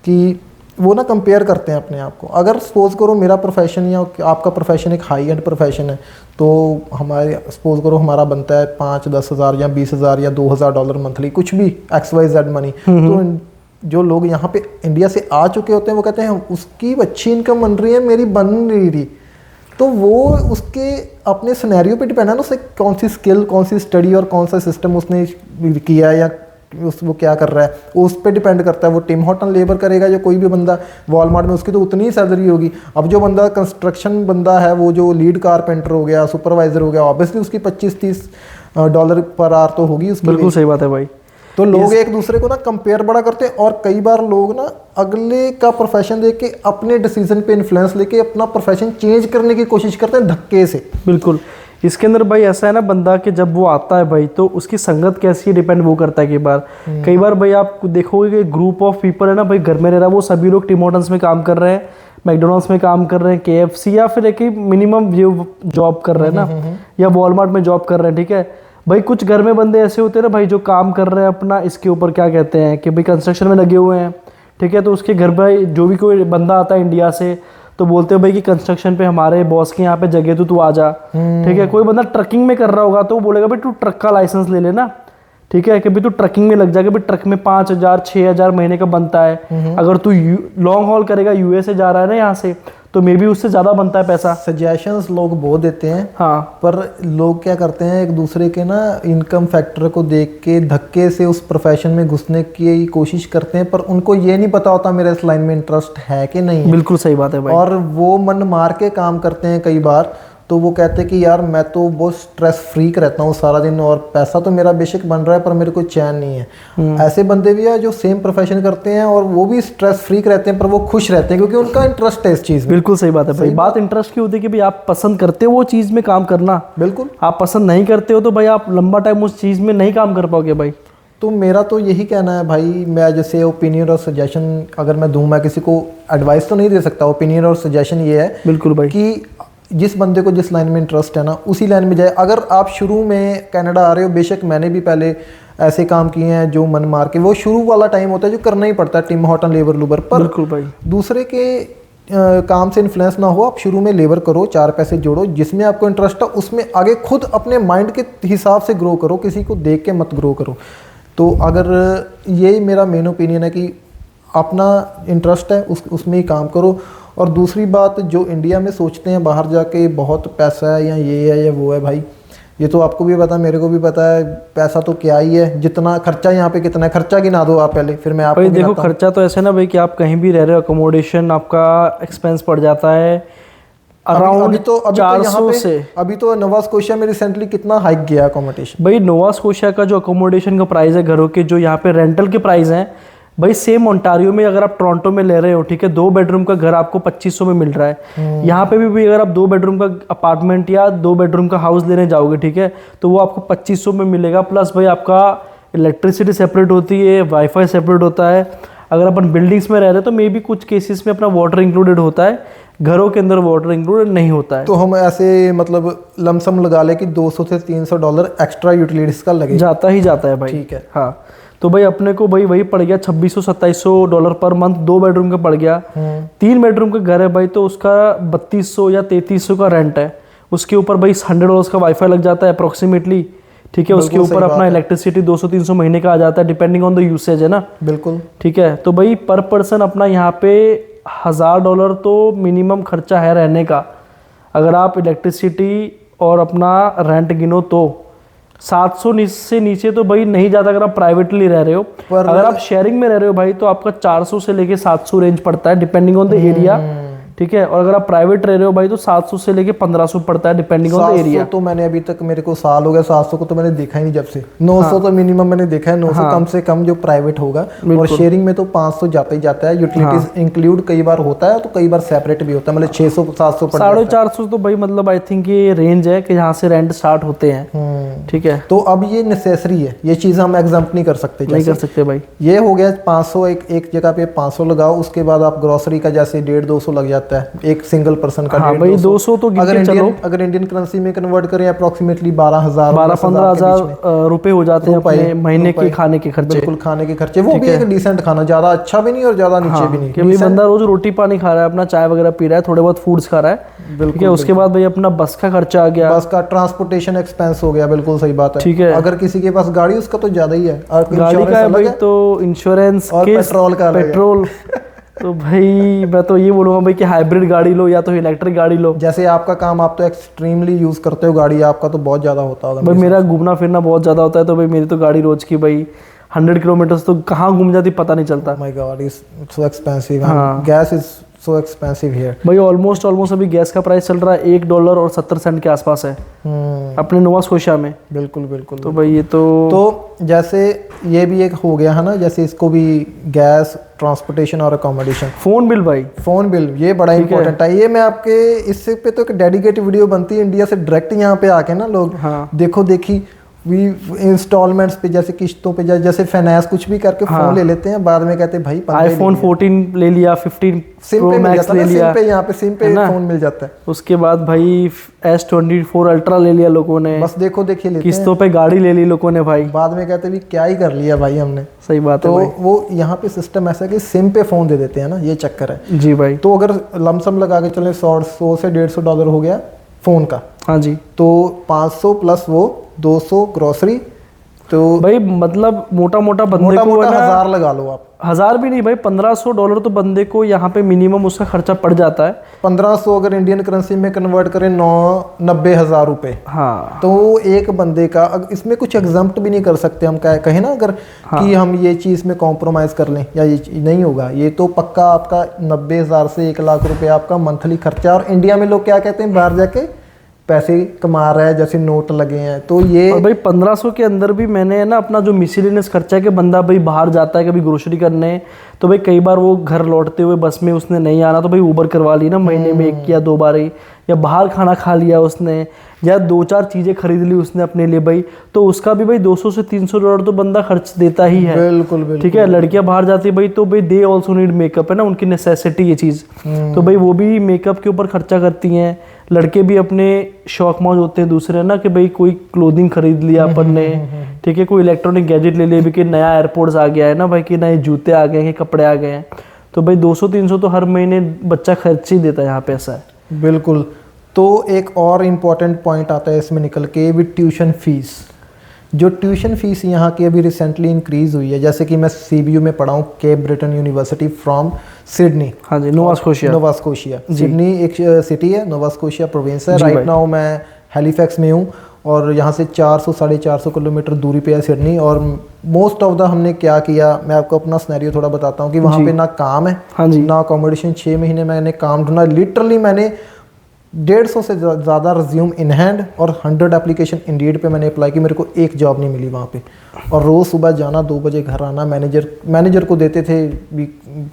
[SPEAKER 1] कि वो ना कंपेयर करते हैं अपने आप को। अगर सपोज करो मेरा प्रोफेशन या आपका प्रोफेशन एक हाई एंड प्रोफेशन है, तो हमारे सपोज करो हमारा बनता है 5-10 हज़ार या 20 हज़ार या 2,000 डॉलर मंथली, कुछ भी XYZ मनी। तो जो लोग यहाँ पे इंडिया से आ चुके होते हैं वो कहते हैं उसकी अच्छी इनकम बन रही है, मेरी बन नहीं रही। तो वो उसके अपने सिनेरियो पे डिपेंड है ना, उससे कौन सी स्किल, कौन सी स्टडी और कौन सा सिस्टम उसने किया है या वो क्या कर रहा है, उस पर डिपेंड करता है। वो टिम हॉर्टन लेबर करेगा या कोई भी बंदा वॉलमार्ट में, उसकी तो उतनी ही सैलरी होगी। अब जो बंदा कंस्ट्रक्शन बंदा है, वो जो लीड कारपेंटर हो गया, सुपरवाइजर हो गया, ऑब्वियसली उसकी 25-30 डॉलर पर आवर तो होगी उसकी।
[SPEAKER 2] बिल्कुल सही बात है भाई।
[SPEAKER 1] तो लोग एक दूसरे को ना कंपेयर बड़ा करते हैं, और कई बार लोग ना अगले का प्रोफेशन देख के अपने डिसीजन पे इन्फ्लुएंस लेके अपना प्रोफेशन चेंज करने की कोशिश करते हैं धक्के से।
[SPEAKER 2] बिल्कुल। इसके अंदर भाई ऐसा है ना, बंदा कि जब वो आता है भाई तो उसकी संगत कैसी डिपेंड वो करता है। कई बार भाई आप देखोगे कि ग्रुप ऑफ पीपल है ना भाई, घर में रह रहा है, वो सभी लोग टिम हॉर्टन्स में काम कर रहे हैं, मैकडोनल्ड्स में काम कर रहे हैं, KFC या फिर एक ही मिनिमम जॉब कर रहे हैं ना, या वॉलमार्ट में जॉब कर रहे हैं। ठीक है भाई, कुछ घर में बंदे ऐसे होते हैं ना भाई जो काम कर रहे हैं अपना, इसके ऊपर क्या कहते हैं कि भाई कंस्ट्रक्शन में लगे हुए हैं। ठीक है, तो उसके घर भाई जो भी कोई बंदा आता है इंडिया से तो बोलते हैं भाई कि कंस्ट्रक्शन पे हमारे बॉस के यहाँ पे जगह तो तू आ जा। ठीक है, कोई बंदा ट्रकिंग में कर रहा होगा तो वो बोलेगा भाई तू ट्रक का लाइसेंस ले लेना। ठीक है, कि भाई तू ट्रकिंग में लग जाएगा, भाई ट्रक में 5,000-6,000 महीने का बनता है। अगर तू लॉन्ग हॉल करेगा, USA जा रहा है ना यहाँ से, तो मे बी उससे ज़्यादा बनता है पैसा।
[SPEAKER 1] सजेशंस लोग बहुत देते हैं।
[SPEAKER 2] हाँ,
[SPEAKER 1] पर लोग क्या करते हैं, एक दूसरे के ना इनकम फैक्टर को देख के धक्के से उस प्रोफेशन में घुसने की कोशिश करते हैं, पर उनको ये नहीं पता होता मेरा इस लाइन में इंटरेस्ट है कि नहीं है।
[SPEAKER 2] बिल्कुल सही बात है भाई।
[SPEAKER 1] और वो मन मार के काम करते हैं कई बार। तो वो कहते हैं कि यार मैं तो बहुत स्ट्रेस फ्री रहता हूँ सारा दिन, और पैसा तो मेरा बेशक बन रहा है पर मेरे को चैन नहीं है। ऐसे बंदे भी हैं जो सेम प्रोफेशन करते हैं और वो भी स्ट्रेस फ्री रहते हैं, पर वो खुश रहते हैं क्योंकि उनका इंटरेस्ट है इस चीज़ में।
[SPEAKER 2] बिल्कुल सही बात है भाई। बात इंटरेस्ट की होती है कि भाई आप पसंद करते हो वो चीज़ में काम करना।
[SPEAKER 1] बिल्कुल।
[SPEAKER 2] आप पसंद नहीं करते हो तो भाई आप लंबा टाइम उस चीज़ में नहीं काम कर पाओगे भाई।
[SPEAKER 1] तो मेरा तो यही कहना है भाई, मैं जैसे ओपिनियन और सजेशन अगर मैं दूं, मैं किसी को एडवाइस तो नहीं दे सकता। ओपिनियन और सजेशन ये है
[SPEAKER 2] बिल्कुल भाई
[SPEAKER 1] कि जिस बंदे को जिस लाइन में इंटरेस्ट है ना उसी लाइन में जाए। अगर आप शुरू में कनाडा आ रहे हो, बेशक मैंने भी पहले ऐसे काम किए हैं जो मन मार के, वो शुरू वाला टाइम होता है जो करना ही पड़ता है, टिम हॉर्टन लेबर लूबर। पर
[SPEAKER 2] बिल्कुल भाई,
[SPEAKER 1] दूसरे के काम से इन्फ्लुएंस ना हो, आप शुरू में लेबर करो, 4 पैसे जोड़ो, जिसमें आपको इंटरेस्ट है उसमें आगे खुद अपने माइंड के हिसाब से ग्रो करो, किसी को देख के मत ग्रो करो। तो अगर यही मेरा मेन ओपिनियन है कि अपना इंटरेस्ट है उसमें ही काम करो। और दूसरी बात, जो इंडिया में सोचते हैं बाहर जाके बहुत पैसा है या ये है या वो है, भाई ये तो आपको भी पता है, मेरे को भी पता है, पैसा तो क्या ही है। जितना खर्चा यहाँ पे कितना है, खर्चा गिना दो आप पहले, फिर मैं आपको
[SPEAKER 2] भाई देखो खर्चा तो ऐसे ना भाई कि आप कहीं भी रह रहे हो, अकोमोडेशन आपका एक्सपेंस पड़ जाता है अराउंड 400 से।
[SPEAKER 1] अभी तो नोवा स्कोशिया में रिसेंटली कितना हाइक गया अकोमोडेशन।
[SPEAKER 2] भाई नोवा स्कोशिया का जो अकोमोडेशन का प्राइस है, घरों के जो यहाँ पे रेंटल के प्राइस हैं भाई, सेम ओंटारियो में अगर आप टोरंटो में ले रहे हो, ठीक है, 2 बेडरूम का घर आपको 2500 में मिल रहा है। यहाँ पे भी अगर आप 2 बेडरूम का अपार्टमेंट या 2 बेडरूम का हाउस लेने जाओगे, ठीक है, तो वो आपको 2500 में मिलेगा। प्लस भाई आपका इलेक्ट्रिसिटी सेपरेट होती है, वाईफाई सेपरेट होता है। अगर अपन बिल्डिंग्स में रह रहे हैं तो मे बी कुछ केसेस में अपना वाटर इंक्लूडेड होता है, घरों के अंदर वाटर इंक्लूडेड नहीं होता है।
[SPEAKER 1] तो हम ऐसे मतलब लमसम लगा ले कि $200 से $300 एक्स्ट्रा यूटिलिटीज का लगे,
[SPEAKER 2] जाता ही जाता है भाई।
[SPEAKER 1] ठीक है।
[SPEAKER 2] हाँ, तो भाई अपने को भाई वही पड़ गया $2600-2700 पर मंथ, 2 बेडरूम का पड़ गया। 3 बेडरूम का घर है भाई, तो उसका 3200 या 3300 का रेंट है। उसके ऊपर भाई $100 का वाईफाई लग जाता है अप्रोक्सीमेटली, ठीक है। उसके ऊपर अपना इलेक्ट्रिसिटी 200-300 महीने का आ जाता है, डिपेंडिंग ऑन द यूसेज है ना।
[SPEAKER 1] बिल्कुल
[SPEAKER 2] ठीक है। तो भाई पर पर्सन अपना यहाँ पे $1000 तो मिनिमम खर्चा है रहने का। अगर आप इलेक्ट्रिसिटी और अपना रेंट गिनो तो 700 से नीचे तो भाई नहीं जाता अगर आप प्राइवेटली रह रहे हो। अगर आप शेयरिंग में रह रहे हो भाई तो आपका 400 से लेके 700 रेंज पड़ता है, डिपेंडिंग ऑन द एरिया, ठीक है। और अगर आप प्राइवेट रह रहे हो भाई तो 700 से लेके 1500 पड़ता है, डिपेंडिंग ऑन द एरिया।
[SPEAKER 1] तो मैंने अभी तक, मेरे को साल हो गया, 700 को तो मैंने देखा ही नहीं जब से। 900 तो मिनिमम मैंने देखा है, 900 कम से कम जो प्राइवेट होगा। और शेयरिंग में तो 500 जाता ही जाता है। यूटिलिटीज इंक्लूड कई बार होता है, तो कई बार सेपरेट भी होता है, मतलब 600-700 पड़ जाता है।
[SPEAKER 2] 450 तो भाई मतलब आई थिंक ये रेंज है कि यहाँ से रेंट स्टार्ट होते हैं, ठीक है।
[SPEAKER 1] तो अब ये नेसेसरी है, ये चीज़ हम एग्जाम्प्ट नहीं कर सकते।
[SPEAKER 2] नहीं कर सकते भाई।
[SPEAKER 1] ये हो गया 500, एक जगह पे 500 लगाओ, उसके बाद आप ग्रोसरी का जैसे 150-200 लग जाता है एक सिंगल पर्सन का।
[SPEAKER 2] हाँ भाई 200 तो
[SPEAKER 1] अगर इंडियन करेंसी में कन्वर्ट करें अप्रोक्सीमेटली
[SPEAKER 2] 12,000-15,000 रुपए हो जाते हैं अपने महीने के खाने के खर्चे।
[SPEAKER 1] बिल्कुल, खाने के खर्चे, वो भी एक डिसेंट खाना, ज्यादा अच्छा भी नहीं और ज्यादा नीचे भी नहीं,
[SPEAKER 2] कि भाई बंदा रोज रोटी पानी खा रहा है, अपना चाय वगैरह पी रहा है, थोड़े बहुत फूड्स खा रहा है, ठीक है। उसके बाद भाई अपना बस का खर्चा आ गया,
[SPEAKER 1] बस का ट्रांसपोर्टेशन एक्सपेंस हो गया। बिल्कुल सही बात है,
[SPEAKER 2] ठीक है।
[SPEAKER 1] अगर किसी के पास गाड़ी, उसका तो ज्यादा ही है।
[SPEAKER 2] गाड़ी का है भाई तो इंश्योरेंस
[SPEAKER 1] और पेट्रोल का
[SPEAKER 2] पेट्रोल तो भाई मैं तो ये बोलूँगा भाई कि हाइब्रिड गाड़ी लो या तो इलेक्ट्रिक गाड़ी लो।
[SPEAKER 1] जैसे आपका काम, आप तो एक्सट्रीमली यूज करते हो गाड़ी, आपका तो बहुत ज्यादा होता होगा।
[SPEAKER 2] भाई मेरा घूमना फिरना बहुत ज्यादा होता है, तो भाई मेरी तो गाड़ी रोज की भाई 100 किलोमीटर तो कहाँ घूम जाती पता नहीं चलता।
[SPEAKER 1] My God, is so expensive, gas is so expensive here.
[SPEAKER 2] भाई ऑलमोस्ट अभी गैस का प्राइस चल रहा है $1.70 के आसपास है अपने नोवा स्कोशिया में।
[SPEAKER 1] बिल्कुल बिल्कुल।
[SPEAKER 2] तो भाई ये तो
[SPEAKER 1] जैसे ये भी एक हो गया है ना, जैसे इसको भी गैस, ट्रांसपोर्टेशन और अकोमोडेशन।
[SPEAKER 2] फोन बिल भाई,
[SPEAKER 1] फोन बिल ये बड़ा इंपॉर्टेंट है। ये मैं आपके इससे पे तो एक डेडिकेटेड वीडियो बनती है इंडिया से डायरेक्ट यहाँ पे आके ना लोग देखो देखी इंस्टॉलमेंट्स पे, जैसे किश्तों पे, जैसे फाइनेंस कुछ भी करके फोन ले लेते हैं, बाद में कहते हैं भाई
[SPEAKER 2] आईफोन 14 ले लिया, 15 प्रो मैक्स ले लिया,
[SPEAKER 1] यहाँ पे सिम पे फोन मिल जाता है।
[SPEAKER 2] उसके बाद भाई S24 अल्ट्रा ले लिया लोगों ने,
[SPEAKER 1] बस देखो देखिए लेते
[SPEAKER 2] किस्तों पे गाड़ी ले ली लोगों ने भाई, बाद
[SPEAKER 1] में कहते हैं क्या ही कर लिया भाई हमने।
[SPEAKER 2] सही बात है।
[SPEAKER 1] तो वो यहाँ पे सिस्टम ऐसा है कि सिम पे फोन दे देते हैं ना, ये चक्कर है जी भाई। तो अगर लमसम लगा के चले $100 से $150 हो गया फोन का, हाँ जी, तो 500 प्लस वो 200 ग्रोसरी, तो भाई मतलब मोटा मोटा बंदे को 1000 लगा लो आप। 1000 भी नहीं भाई, $1500 तो बंदे को यहाँ पे मिनिमम उसका खर्चा पड़ जाता है। 1500 अगर इंडियन करेंसी में कन्वर्ट करें 90,000 रुपए, हाँ, तो एक बंदे का इसमें कुछ एग्जम्प्ट भी नहीं कर सकते हम, कहें ना अगर कि हम ये चीज़ में कॉम्प्रोमाइज़ कर लें या ये नहीं होगा। ये तो पक्का आपका 90,000 से 1 लाख रुपए आपका मंथली खर्चा। और इंडिया में लोग क्या कहते हैं, बाहर जाके पैसे कमा रहा है, जैसे नोट लगे हैं, तो ये। और भाई 1500 के अंदर भी मैंने ना अपना जो मिसलेनियस खर्चा है कि बंदा भाई बाहर जाता है कभी ग्रोसरी करने, तो भाई कई बार वो घर लौटते हुए बस में उसने नहीं आना, तो भाई ऊबर करवा ली ना महीने में 1 या 2 बार ही, या बाहर खाना खा लिया उसने, या 2-4 चीज़ें खरीद ली उसने अपने लिए भाई, तो उसका भी भाई $200 से $300 तो बंदा खर्च देता ही है। बिल्कुल बिल्कुल, ठीक है। लड़कियां बाहर जाती भाई तो भाई दे ऑल्सो नीड मेकअप, है ना, उनकी नेसेसिटी ये चीज़, तो भाई वो भी मेकअप के ऊपर खर्चा करती हैं। लड़के भी अपने शौक मौज होते हैं दूसरे ना, कि भाई कोई क्लोथिंग खरीद लिया अपन ने, ठीक है, कोई इलेक्ट्रॉनिक गैजेट ले लिया भी कि नया एयरपोर्ट्स आ गया है ना भाई, कि नए जूते आ गए हैं, कपड़े आ गए हैं, तो भाई 200-300 तो हर महीने बच्चा खर्च ही देता है यहाँ पे, ऐसा है। बिल्कुल। तो एक और इम्पॉर्टेंट पॉइंट आता है इसमें निकल के, विद ट्यूशन फीस। जो ट्यूशन फीस यहाँ की अभी रिसेंटली इंक्रीज़ हुई है, जैसे कि मैं CBU में पढ़ा हूँ, Cape Breton University from Sydney, हाँ जी, नोवा स्कोशिया। सिडनी एक सिटी है, नोवा स्कोशिया प्रोविंस है। राइट नाउ मैं हैलीफैक्स में हूँ, और यहाँ से 400-450 किलोमीटर दूरी पे है सिडनी। और मोस्ट ऑफ द हमने क्या किया, मैं आपको अपना सिनेरियो थोड़ा बताता हूँ कि वहाँ पे ना काम है, हाँ जी, ना अकोमोडेशन। 6 महीने मैंने काम ढूंढा, लिटरली मैंने 150 से ज़्यादा रिज्यूम इन हैंड और 100 एप्लीकेशन इंडीड पे मैंने अप्लाई की, मेरे को एक जॉब नहीं मिली वहाँ पे। और रोज़ सुबह जाना, 2 बजे घर आना, मैनेजर को देते थे भी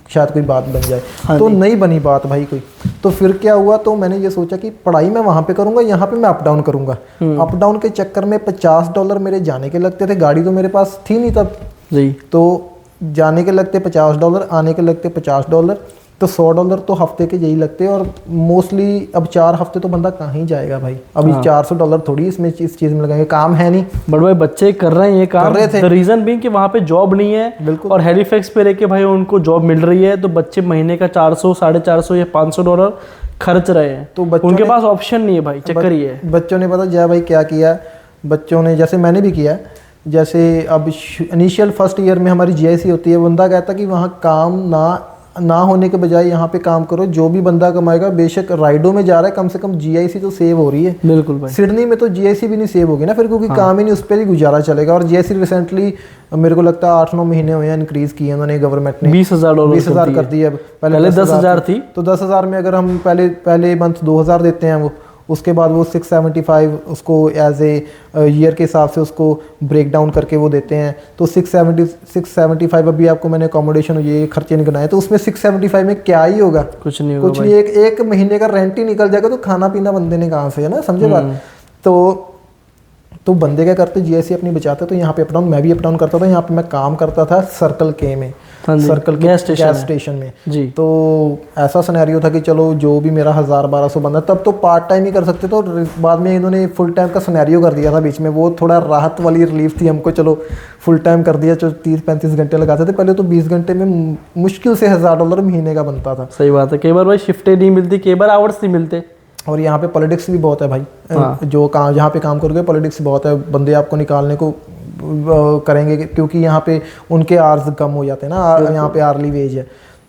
[SPEAKER 1] शायद कोई बात बन जाए, हाँ, तो नहीं बनी बात भाई कोई। तो फिर क्या हुआ, तो मैंने ये सोचा कि पढ़ाई मैं वहाँ पे करूँगा, यहाँ पे मैं अप डाउन करूँगा। अप डाउन के चक्कर में $50 मेरे जाने के लगते थे, गाड़ी तो मेरे पास थी नहीं तब जी, तो जाने के लगते $50, आने के लगते $50, तो $100 तो हफ्ते के यही लगते हैं, और मोस्टली अब 4 हफ्ते तो बंदा कहाँ ही जाएगा भाई। अभी $400 थोड़ी इसमें इस चीज़ में लगाएंगे, काम है नहीं।
[SPEAKER 2] बट भाई बच्चे कर रहे हैं ये काम,
[SPEAKER 1] कर रहे थे।
[SPEAKER 2] द रीजन बीइंग कि वहाँ पे जॉब नहीं है,
[SPEAKER 1] बिल्कुल।
[SPEAKER 2] और हैलिफैक्स पे रह के भाई उनको जॉब मिल रही है, तो बच्चे महीने का 400, $450 या $500 खर्च रहे हैं,
[SPEAKER 1] तो बच्चों
[SPEAKER 2] उनके
[SPEAKER 1] ने-
[SPEAKER 2] पास ऑप्शन नहीं है भाई, चक्कर ही है।
[SPEAKER 1] बच्चों ने पता जय भाई क्या किया, बच्चों ने जैसे मैंने भी किया, जैसे अब इनिशियल फर्स्ट ईयर में हमारी GIC होती है, बंदा कहता कि वहाँ काम ना होने के बजाय यहाँ पे काम करो, जो भी बंदा कमाएगा, बेशक राइडो में जा रहा है, कम से कम GIC तो सेव हो रही है।
[SPEAKER 2] बिल्कुल भाई।
[SPEAKER 1] सिडनी में तो GIC भी नहीं सेव होगी ना फिर, क्योंकि काम ही नहीं, उस पर ही गुजारा चलेगा। और GIC रिसेंटली मेरे को लगता है 8-9 महीने हुए हैं इंक्रीज किए उन्होंने, गवर्नमेंट ने
[SPEAKER 2] $20,000
[SPEAKER 1] $20,000 कर दिए। अब
[SPEAKER 2] पहले 10,000 थी।
[SPEAKER 1] तो 10,000 में अगर हम पहले मंथ 2,000 देते हैं वो, उसके बाद वो 675 उसको एज ए ईयर के हिसाब से उसको ब्रेक डाउन करके वो देते हैं। तो 675 अभी आपको मैंने अकोमोडेशन ये खर्चे नहीं गिनाए, तो उसमें 675 में क्या ही होगा,
[SPEAKER 2] कुछ नहीं होगा
[SPEAKER 1] कुछ नहीं। एक महीने का रेंट ही निकल जाएगा, तो खाना पीना बंदे ने कहाँ से, है ना, समझे बात। तो बंदे क्या करते, GIC अपनी बचाते। तो यहाँ पे अप डाउन मैं भी अप डाउन करता था, यहाँ पे मैं काम करता था सर्कल के में, सर्कल
[SPEAKER 2] गैस
[SPEAKER 1] स्टेशन में
[SPEAKER 2] जी।
[SPEAKER 1] तो ऐसा सिनेरियो था कि चलो जो भी मेरा 1,000-1,200 बंदा, तब तो पार्ट टाइम ही कर सकते थे, और बाद में इन्होंने फुल टाइम का सिनेरियो कर दिया था बीच में। वो थोड़ा राहत वाली रिलीफ थी हमको, चलो फुल टाइम कर दिया, जो 30-35 घंटे लगाते थे पहले, तो 20 घंटे में मुश्किल से $1,000 महीने का बनता था।
[SPEAKER 2] सही बात है, कई बार भाई शिफ्टें नहीं मिलती, कई बार आवर्स नहीं मिलते।
[SPEAKER 1] और यहाँ पे पॉलिटिक्स भी बहुत है भाई। जो काम जहाँ पे काम करोगे, पॉलिटिक्स बहुत है, बंदे आपको निकालने को करेंगे, क्योंकि यहाँ पे उनके आर्स कम हो जाते हैं ना, यहाँ पे आर्ली वेज है।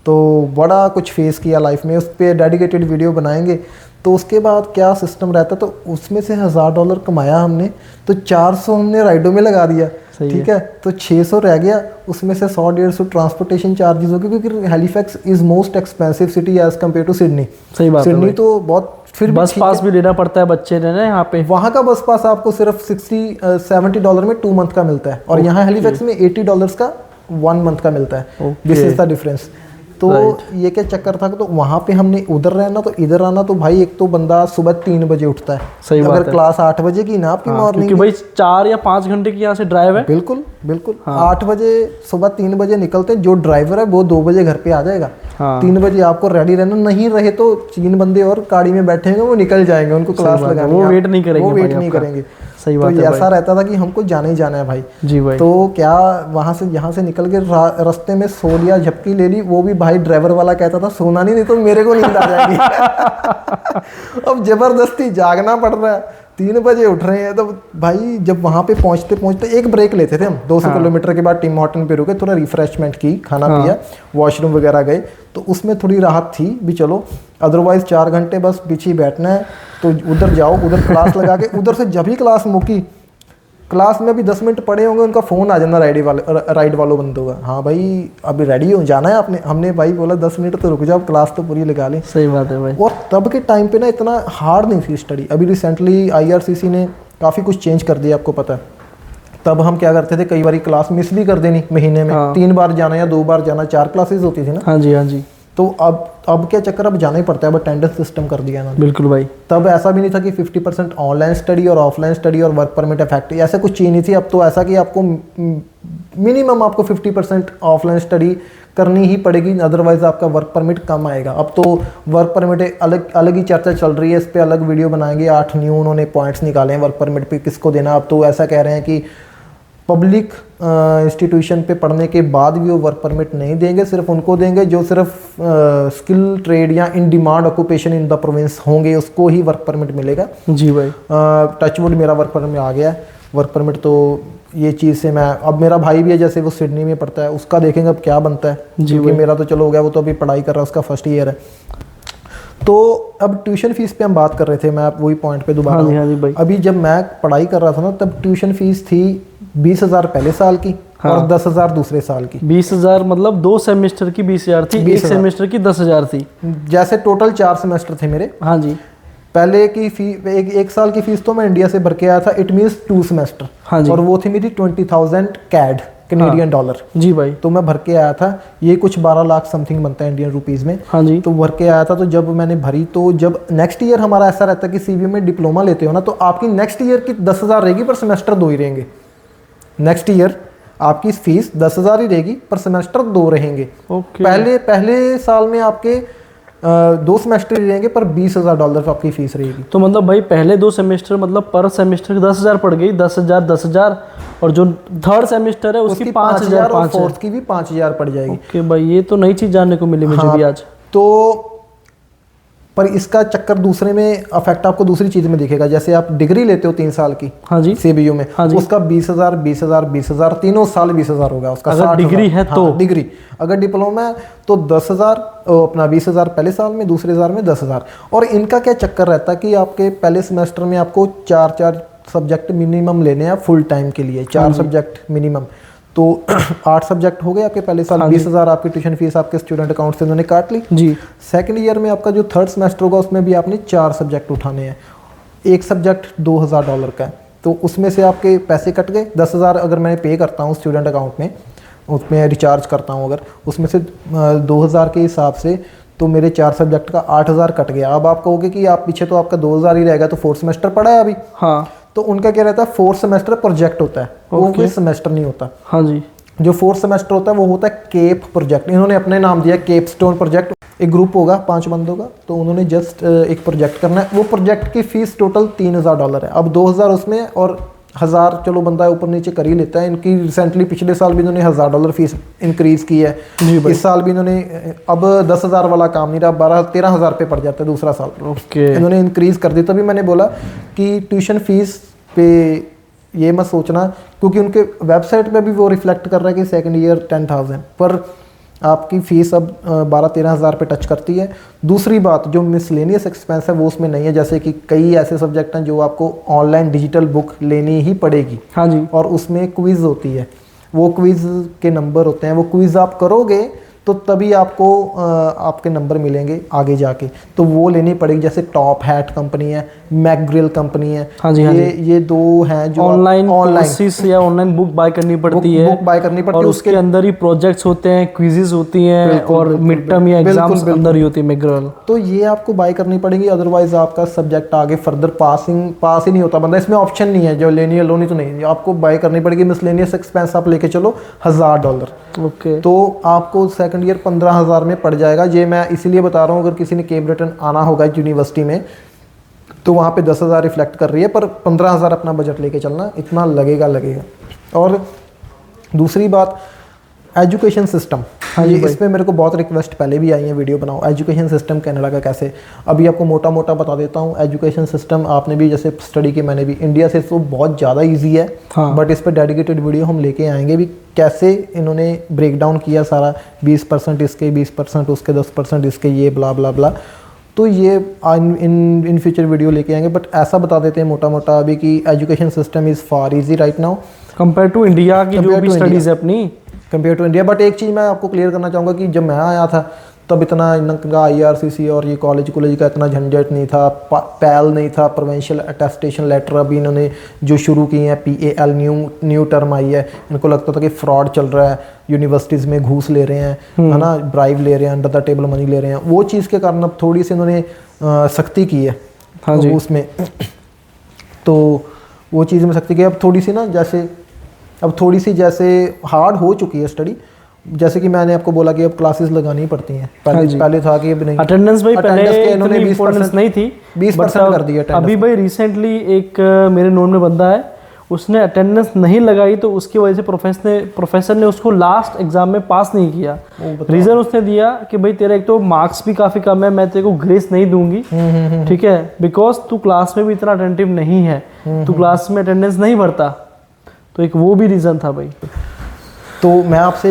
[SPEAKER 1] तो बड़ा कुछ फेस किया लाइफ में, उस पर डेडिकेटेड वीडियो बनाएंगे। तो उसके बाद क्या सिस्टम रहता, तो उसमें से $1,000 कमाया हमने, तो 400 हमने राइडो में लगा दिया, ठीक है, तो 600 रह गया, उसमें से 100-150 ट्रांसपोर्टेशन चार्जेस हो गए, क्योंकि Halifax is most expensive city as compare to Sydney.
[SPEAKER 2] सही बात है
[SPEAKER 1] सिडनी
[SPEAKER 2] भाई।
[SPEAKER 1] तो बहुत, फिर
[SPEAKER 2] बस पास भी लेना पड़ता है बच्चे ने ना यहाँ पे।
[SPEAKER 1] वहाँ का बस पास आपको सिर्फ $60-70 में 2 मंथ का मिलता है, और यहाँ हैलिफैक्स में $80 का 1 मंथ का मिलता है। This is the difference. तो ये क्या चक्कर था, तो वहाँ पे हमने उधर रहना, तो इधर आना, तो भाई एक तो बंदा सुबह 3 बजे उठता है,
[SPEAKER 2] सही बात
[SPEAKER 1] अगर
[SPEAKER 2] है।
[SPEAKER 1] क्लास 8 बजे की ना आपकी मॉर्निंग,
[SPEAKER 2] क्योंकि भाई 4 या 5 घंटे की यहाँ से ड्राइव है।
[SPEAKER 1] बिल्कुल 8 बजे सुबह 3 बजे निकलते हैं, जो ड्राइवर है वो 2 बजे घर पे आ जाएगा। 3 बजे आपको रेडी रहना, नहीं रहे तो 3 बंदे और गाड़ी में बैठे हैं, वो निकल जाएंगे, उनको क्लास लगानी है,
[SPEAKER 2] वो वेट नहीं करेंगे,
[SPEAKER 1] वो वेट नहीं करेंगे।
[SPEAKER 2] सही
[SPEAKER 1] तो
[SPEAKER 2] बात है
[SPEAKER 1] ऐसा रहता था कि हमको जाना ही जाना है भाई।
[SPEAKER 2] जी भाई।
[SPEAKER 1] तो क्या वहाँ से यहाँ से निकल के रास्ते में सो लिया, झपकी ले ली, वो भी भाई ड्राइवर वाला कहता था सोना नहीं तो मेरे को नींद आ जाएगी। अब जबरदस्ती जागना पड़ रहा है, 3 बजे उठ रहे हैं। तो भाई जब वहाँ पे पहुँचते पहुँचते एक ब्रेक लेते थे हम, 200 किलोमीटर के बाद टिम हॉर्टन पे रुके, थोड़ा रिफ्रेशमेंट की, खाना पिया, वॉशरूम वगैरह गए, तो उसमें थोड़ी राहत थी भी, चलो अदरवाइज 4 घंटे बस पीछे बैठना है। तो उधर जाओ, उधर क्लास लगा के, उधर से जब ही क्लास मुकी, क्लास में अभी 10 मिनट पड़े होंगे, उनका फ़ोन आ जाना राइड वालों बंदों का, हाँ भाई अभी रेडी हो जाना है आपने। हमने भाई बोला 10 मिनट तो रुक जाओ, क्लास तो पूरी लगा लें।
[SPEAKER 2] सही बात है भाई।
[SPEAKER 1] और तब के टाइम पे ना इतना हार्ड नहीं थी स्टडी। अभी रिसेंटली IRCC ने काफ़ी कुछ चेंज कर दिया, आपको पता है। तब हम क्या करते थे, कई बार क्लास मिस भी कर देनी, महीने में 3 बार जाना या 2 बार जाना, 4 क्लासेस होती थी ना।
[SPEAKER 2] हाँ जी, हाँ जी।
[SPEAKER 1] तो अब क्या चक्कर, अब जाना ही पड़ता है, अब अटेंडेंस सिस्टम कर दिया ना।
[SPEAKER 2] बिल्कुल भाई।
[SPEAKER 1] तब ऐसा भी नहीं था कि 50% ऑनलाइन स्टडी और ऑफलाइन स्टडी और वर्क परमिट इफेक्ट, ऐसा कुछ चीज नहीं थी। अब तो ऐसा कि आपको मिनिमम आपको 50% ऑफलाइन स्टडी करनी ही पड़ेगी, अदरवाइज आपका वर्क परमिट कम आएगा। अब तो वर्क परमिट अलग ही चर्चा चल रही है, इस पर अलग वीडियो बनाएंगे। 8 न्यू उन्होंने पॉइंट्स निकाले हैं वर्क परमिट पे किसको देना। अब तो ऐसा कह रहे हैं कि पब्लिक इंस्टीट्यूशन पे पढ़ने के बाद भी वो वर्क परमिट नहीं देंगे, सिर्फ उनको देंगे जो सिर्फ स्किल ट्रेड या in demand occupation in the province होंगे, उसको ही वर्क परमिट मिलेगा।
[SPEAKER 2] जी भाई।
[SPEAKER 1] टचवुड मेरा वर्क परमिट में आ गया है। वर्क परमिट तो ये चीज़ से मैं, अब मेरा भाई भी है जैसे वो सिडनी में पढ़ता है, उसका देखेंगे अब क्या बनता है, क्योंकि मेरा तो चलो हो गया, वो तो अभी पढ़ाई कर रहा है, उसका फर्स्ट ईयर है। तो अब ट्यूशन फीस पे हम बात कर रहे थे, मैं वही पॉइंट पे दोबारा
[SPEAKER 2] हाँ जी भाई।
[SPEAKER 1] अभी जब मैं पढ़ाई कर रहा था ना, तब ट्यूशन फीस थी 20,000 पहले साल की, हाँ, और 10,000 दूसरे साल की।
[SPEAKER 2] 20,000 मतलब 2 सेमेस्टर की 20,000 थी, 1 सेमेस्टर की 10,000 थी।
[SPEAKER 1] जैसे टोटल 4 सेमेस्टर थे मेरे।
[SPEAKER 2] हाँ जी।
[SPEAKER 1] पहले की एक साल की फीस तो मैं इंडिया से भर के आया था, इट मीन्स 2 सेमेस्टर।
[SPEAKER 2] हाँ जी।
[SPEAKER 1] और वो थी मेरी 20,000 कैड, कैनेडियन डॉलर।
[SPEAKER 2] जी भाई।
[SPEAKER 1] तो मैं भर के आया था, ये कुछ 12 लाख समथिंग बनता है इंडियन रुपीज़ में।
[SPEAKER 2] हाँ जी।
[SPEAKER 1] तो भर के आया था, तो जब मैंने भरी, तो जब नेक्स्ट ईयर हमारा ऐसा रहता है कि CBA में डिप्लोमा लेते हो ना, तो आपकी नेक्स्ट ईयर की 10,000 रहेगी, पर सेमेस्टर 2 ही रहेंगे। नेक्स्ट ईयर आपकी फीस 10,000 ही रहेगी, पर सेमेस्टर 2 रहेंगे।
[SPEAKER 2] ओके।
[SPEAKER 1] पहले साल में आपके 2 सेमेस्टर ही रहेंगे, पर $20,000 आपकी फीस रहेगी।
[SPEAKER 2] तो मतलब भाई पहले 2 सेमेस्टर मतलब पर सेमेस्टर 10,000 पड़ गई, 10,000 और जो थर्ड सेमेस्टर है उसकी 5,000
[SPEAKER 1] और फोर्थ की भी 5,000 पड़ जाएगी।
[SPEAKER 2] ओके भाई, ये तो नई चीज़ जानने को मिली मुझे भी आज।
[SPEAKER 1] तो पर इसका चक्कर दूसरे में अफेक्ट आपको दूसरी चीज में दिखेगा। जैसे आप डिग्री लेते हो 3 साल की,
[SPEAKER 2] हाँ जी,
[SPEAKER 1] CBU में,
[SPEAKER 2] हाँ जी,
[SPEAKER 1] उसका 20,000 20,000 20,000 तीनों साल 20,000 होगा उसका।
[SPEAKER 2] अगर डिग्री है तो
[SPEAKER 1] डिग्री, अगर डिप्लोमा है तो 10,000, अपना 20,000 पहले साल में, दूसरे साल में 10,000। और इनका क्या चक्कर रहता है कि आपके पहले सेमेस्टर में आपको 4 सब्जेक्ट मिनिमम लेने हैं फुल टाइम के लिए, 4 सब्जेक्ट मिनिमम। तो 8 सब्जेक्ट हो गए आपके पहले साल। 20,000 आपकी ट्यूशन फीस आपके स्टूडेंट अकाउंट से उन्होंने काट ली
[SPEAKER 2] जी।
[SPEAKER 1] सेकंड ईयर में आपका जो थर्ड सेमेस्टर होगा उसमें भी आपने 4 सब्जेक्ट उठाने हैं, एक सब्जेक्ट $2,000 का है, तो उसमें से आपके पैसे कट गए। 10,000 अगर मैं पे करता हूँ स्टूडेंट अकाउंट में, उसमें रिचार्ज करता हूँ अगर, उसमें से 2,000 के हिसाब से तो मेरे 4 सब्जेक्ट का 8,000 कट गया। अब आप कहोगे कि आप पीछे तो आपका 2,000 ही रहेगा, तो 4th सेमेस्टर पड़ा है अभी।
[SPEAKER 2] हाँ,
[SPEAKER 1] तो उनका क्या रहता है, 4th सेमेस्टर प्रोजेक्ट होता है, वो कोई सेमेस्टर नहीं होता।
[SPEAKER 2] हाँ जी।
[SPEAKER 1] जो 4th सेमेस्टर होता है वो होता है केप प्रोजेक्ट। इन्होंने अपने नाम दिया केप स्टोन प्रोजेक्ट। एक ग्रुप होगा 5 बंदों का, तो उन्होंने जस्ट एक प्रोजेक्ट करना है। वो प्रोजेक्ट की फीस टोटल $3,000 है। अब 2,000 उसमें और 1,000 चलो बंदा ऊपर नीचे कर ही लेता है। इनकी रिसेंटली पिछले साल भी इन्होंने $1,000 फीस इंक्रीज की है, इस साल भी इन्होंने, अब 10,000 वाला काम नहीं रहा, 12-13,000 पे पड़ जाता है दूसरा साल।
[SPEAKER 2] ओके।
[SPEAKER 1] इन्होंने इंक्रीज कर दी। तभी मैंने बोला कि ट्यूशन फीस पे ये मत सोचना, क्योंकि उनके वेबसाइट पे भी वो रिफ्लेक्ट कर रहा है कि सेकंड ईयर 10,000, पर आपकी फ़ीस अब 12-13,000 पे टच करती है। दूसरी बात, जो मिसलेनियस एक्सपेंस है वो उसमें नहीं है। जैसे कि कई ऐसे सब्जेक्ट हैं जो आपको ऑनलाइन डिजिटल बुक लेनी ही पड़ेगी।
[SPEAKER 2] हाँ जी।
[SPEAKER 1] और उसमें क्विज़ होती है, वो क्विज़ के नंबर होते हैं, वो क्विज़ आप करोगे तो तभी आपको आपके नंबर मिलेंगे आगे जाके, तो वो लेनी पड़ेगी। जैसे टॉप हैट कंपनी है, मैकग्रिल कंपनी है।
[SPEAKER 2] हाँ जी, हाँ
[SPEAKER 1] ये 2 हैं जो
[SPEAKER 2] ऑनलाइन कोर्सेस या ऑनलाइन बुक बाय करनी पड़ती है,
[SPEAKER 1] बुक बाय करनी पड़ती
[SPEAKER 2] और
[SPEAKER 1] है।
[SPEAKER 2] उसके अंदर ही प्रोजेक्ट्स होते हैं, क्विजेस होती हैं, और मिड टर्म या एग्जाम्स अंदर ही होती है मैकग्रिल।
[SPEAKER 1] तो ये आपको बाय करनी पड़ेगी, अदरवाइज आपका सब्जेक्ट आगे फर्दर पास ही नहीं होता बंदा। इसमें ऑप्शन नहीं है, जो लेनी है लो, नहीं तो नहीं, आपको बाय करनी पड़ेगी। मिसलेनियस एक्सपेंस आप लेके चलो $1,000।
[SPEAKER 2] ओके।
[SPEAKER 1] तो आपको सेकंड ईयर 15,000 में पड़ जाएगा। ये मैं इसीलिए बता रहा हूँ, अगर किसी ने केप ब्रिटेन आना होगा यूनिवर्सिटी में तो वहाँ पे 10,000 रिफ्लेक्ट कर रही है, पर 15,000 अपना बजट लेके चलना, इतना लगेगा। और दूसरी बात, एजुकेशन सिस्टम। हाँ जी, इस पे मेरे को बहुत रिक्वेस्ट पहले भी आई है, वीडियो बनाओ एजुकेशन सिस्टम कनाडा का कैसे। अभी आपको मोटा मोटा बता देता हूँ। एजुकेशन सिस्टम आपने भी जैसे स्टडी की, मैंने भी, इंडिया से तो बहुत ज़्यादा इजी है।
[SPEAKER 2] हाँ।
[SPEAKER 1] बट इस पे डेडिकेटेड वीडियो हम लेके आएंगे भी, कैसे इन्होंने ब्रेक डाउन किया सारा, 20% इसके, 20% उसके, 10% इसके, ये ब्ला ब्ला ब्ला। तो ये इन फ्यूचर वीडियो लेके आएंगे, बट ऐसा बता देते हैं मोटा मोटा अभी कि education system is far easy right now
[SPEAKER 2] compare to India की जो भी स्टडीज़ है अपनी,
[SPEAKER 1] कंपेयर टू इंडिया। बट एक चीज़ मैं आपको क्लियर करना चाहूँगा कि जब मैं आया था तब इतना इनका IRCC और ये कॉलेज का इतना झंझट नहीं था, पैल नहीं था, प्रोविंशियल अटेस्टेशन लेटर। अभी इन्होंने जो शुरू की हैं PAL, न्यू टर्म आई है। इनको लगता था कि फ्रॉड चल रहा है, यूनिवर्सिटीज़ में घूस ले रहे हैं, है ना, ब्राइब ले रहे हैं, अंडर द टेबल मनी ले रहे हैं। वो चीज़ के कारण अब थोड़ी सी इन्होंने सख्ती की है।
[SPEAKER 2] हाँ जी।
[SPEAKER 1] उसमें तो वो चीज़ में सख्ती की, अब थोड़ी सी ना, जैसे अब थोड़ी सी जैसे हार्ड हो चुकी है स्टडी। जैसे कि मैंने आपको बोला कि अब क्लासेस लगानी पड़ती हैं। पहले था कि नहीं,
[SPEAKER 2] अटेंडेंस भाई पहले
[SPEAKER 1] इन्होंने
[SPEAKER 2] 20% नहीं थी,
[SPEAKER 1] 20% कर दिया।
[SPEAKER 2] अभी भाई रिसेंटली एक मेरे नोन में बंदा है, उसने अटेंडेंस नहीं लगाई, तो उसकी वजह से प्रोफेसर ने उसको लास्ट एग्जाम में पास नहीं किया। रीज़न उसने दिया कि भाई तेरा एक तो मार्क्स भी काफ़ी कम है, मैं तेरे को ग्रेस नहीं दूंगी, ठीक है, बिकॉज तू क्लास में भी इतना अटेंटिव नहीं है, तू क्लास में अटेंडेंस नहीं भरता। तो एक वो भी रीज़न था भाई।
[SPEAKER 1] तो मैं आपसे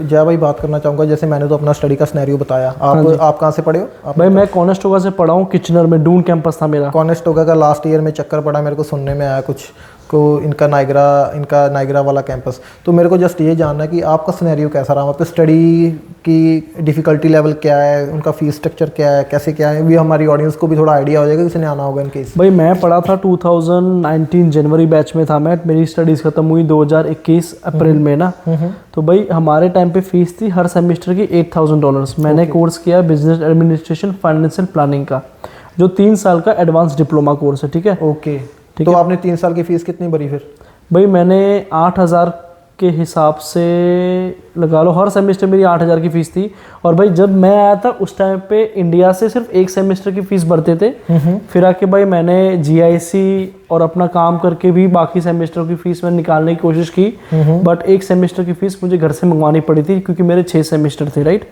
[SPEAKER 1] जय भाई बात करना चाहूँगा। जैसे मैंने तो अपना स्टडी का सिनेरियो बताया, आप कहाँ से पढ़े हो?
[SPEAKER 2] भाई मैं कॉनेस्टोगा से पढ़ा हूँ, किचनर में, डून कैंपस था मेरा।
[SPEAKER 1] कॉनेस्टोगा का लास्ट ईयर में चक्कर पड़ा, मेरे को सुनने में आया कुछ को इनका नाइग्रा वाला कैंपस। तो मेरे को जस्ट ये जानना है कि आपका सिनेरियो कैसा रहा, वहाँ पे स्टडी की डिफ़िकल्टी लेवल क्या है, उनका फीस स्ट्रक्चर क्या है, कैसे क्या है, भी हमारी ऑडियंस को भी थोड़ा आइडिया हो जाएगा किसी ने आना होगा इनके।
[SPEAKER 2] भाई मैं पढ़ा था 2019 जनवरी बैच में था मैं, मेरी स्टडीज़ ख़त्म हुई 2021 अप्रैल में ना। तो भाई हमारे टाइम पे फीस थी हर सेमेस्टर की $8,000। मैंने कोर्स किया बिजनेस एडमिनिस्ट्रेशन फाइनेंशियल प्लानिंग का, जो 3 साल का एडवांस डिप्लोमा कोर्स है, ठीक है।
[SPEAKER 1] ओके, तो आपने 3 साल की फीस कितनी भरी फिर?
[SPEAKER 2] भाई मैंने 8,000 के हिसाब से लगा लो हर सेमेस्टर मेरी 8,000 की फ़ीस थी। और भाई जब मैं आया था उस टाइम पे इंडिया से सिर्फ एक सेमेस्टर की फ़ीस भरते थे। फिर आके भाई मैंने GIC और अपना काम करके भी बाकी सेमेस्टर की फ़ीस मैंने निकालने की कोशिश की, बट एक सेमेस्टर की फ़ीस मुझे घर से मंगवानी पड़ी थी क्योंकि मेरे 6 सेमेस्टर थे, राइट,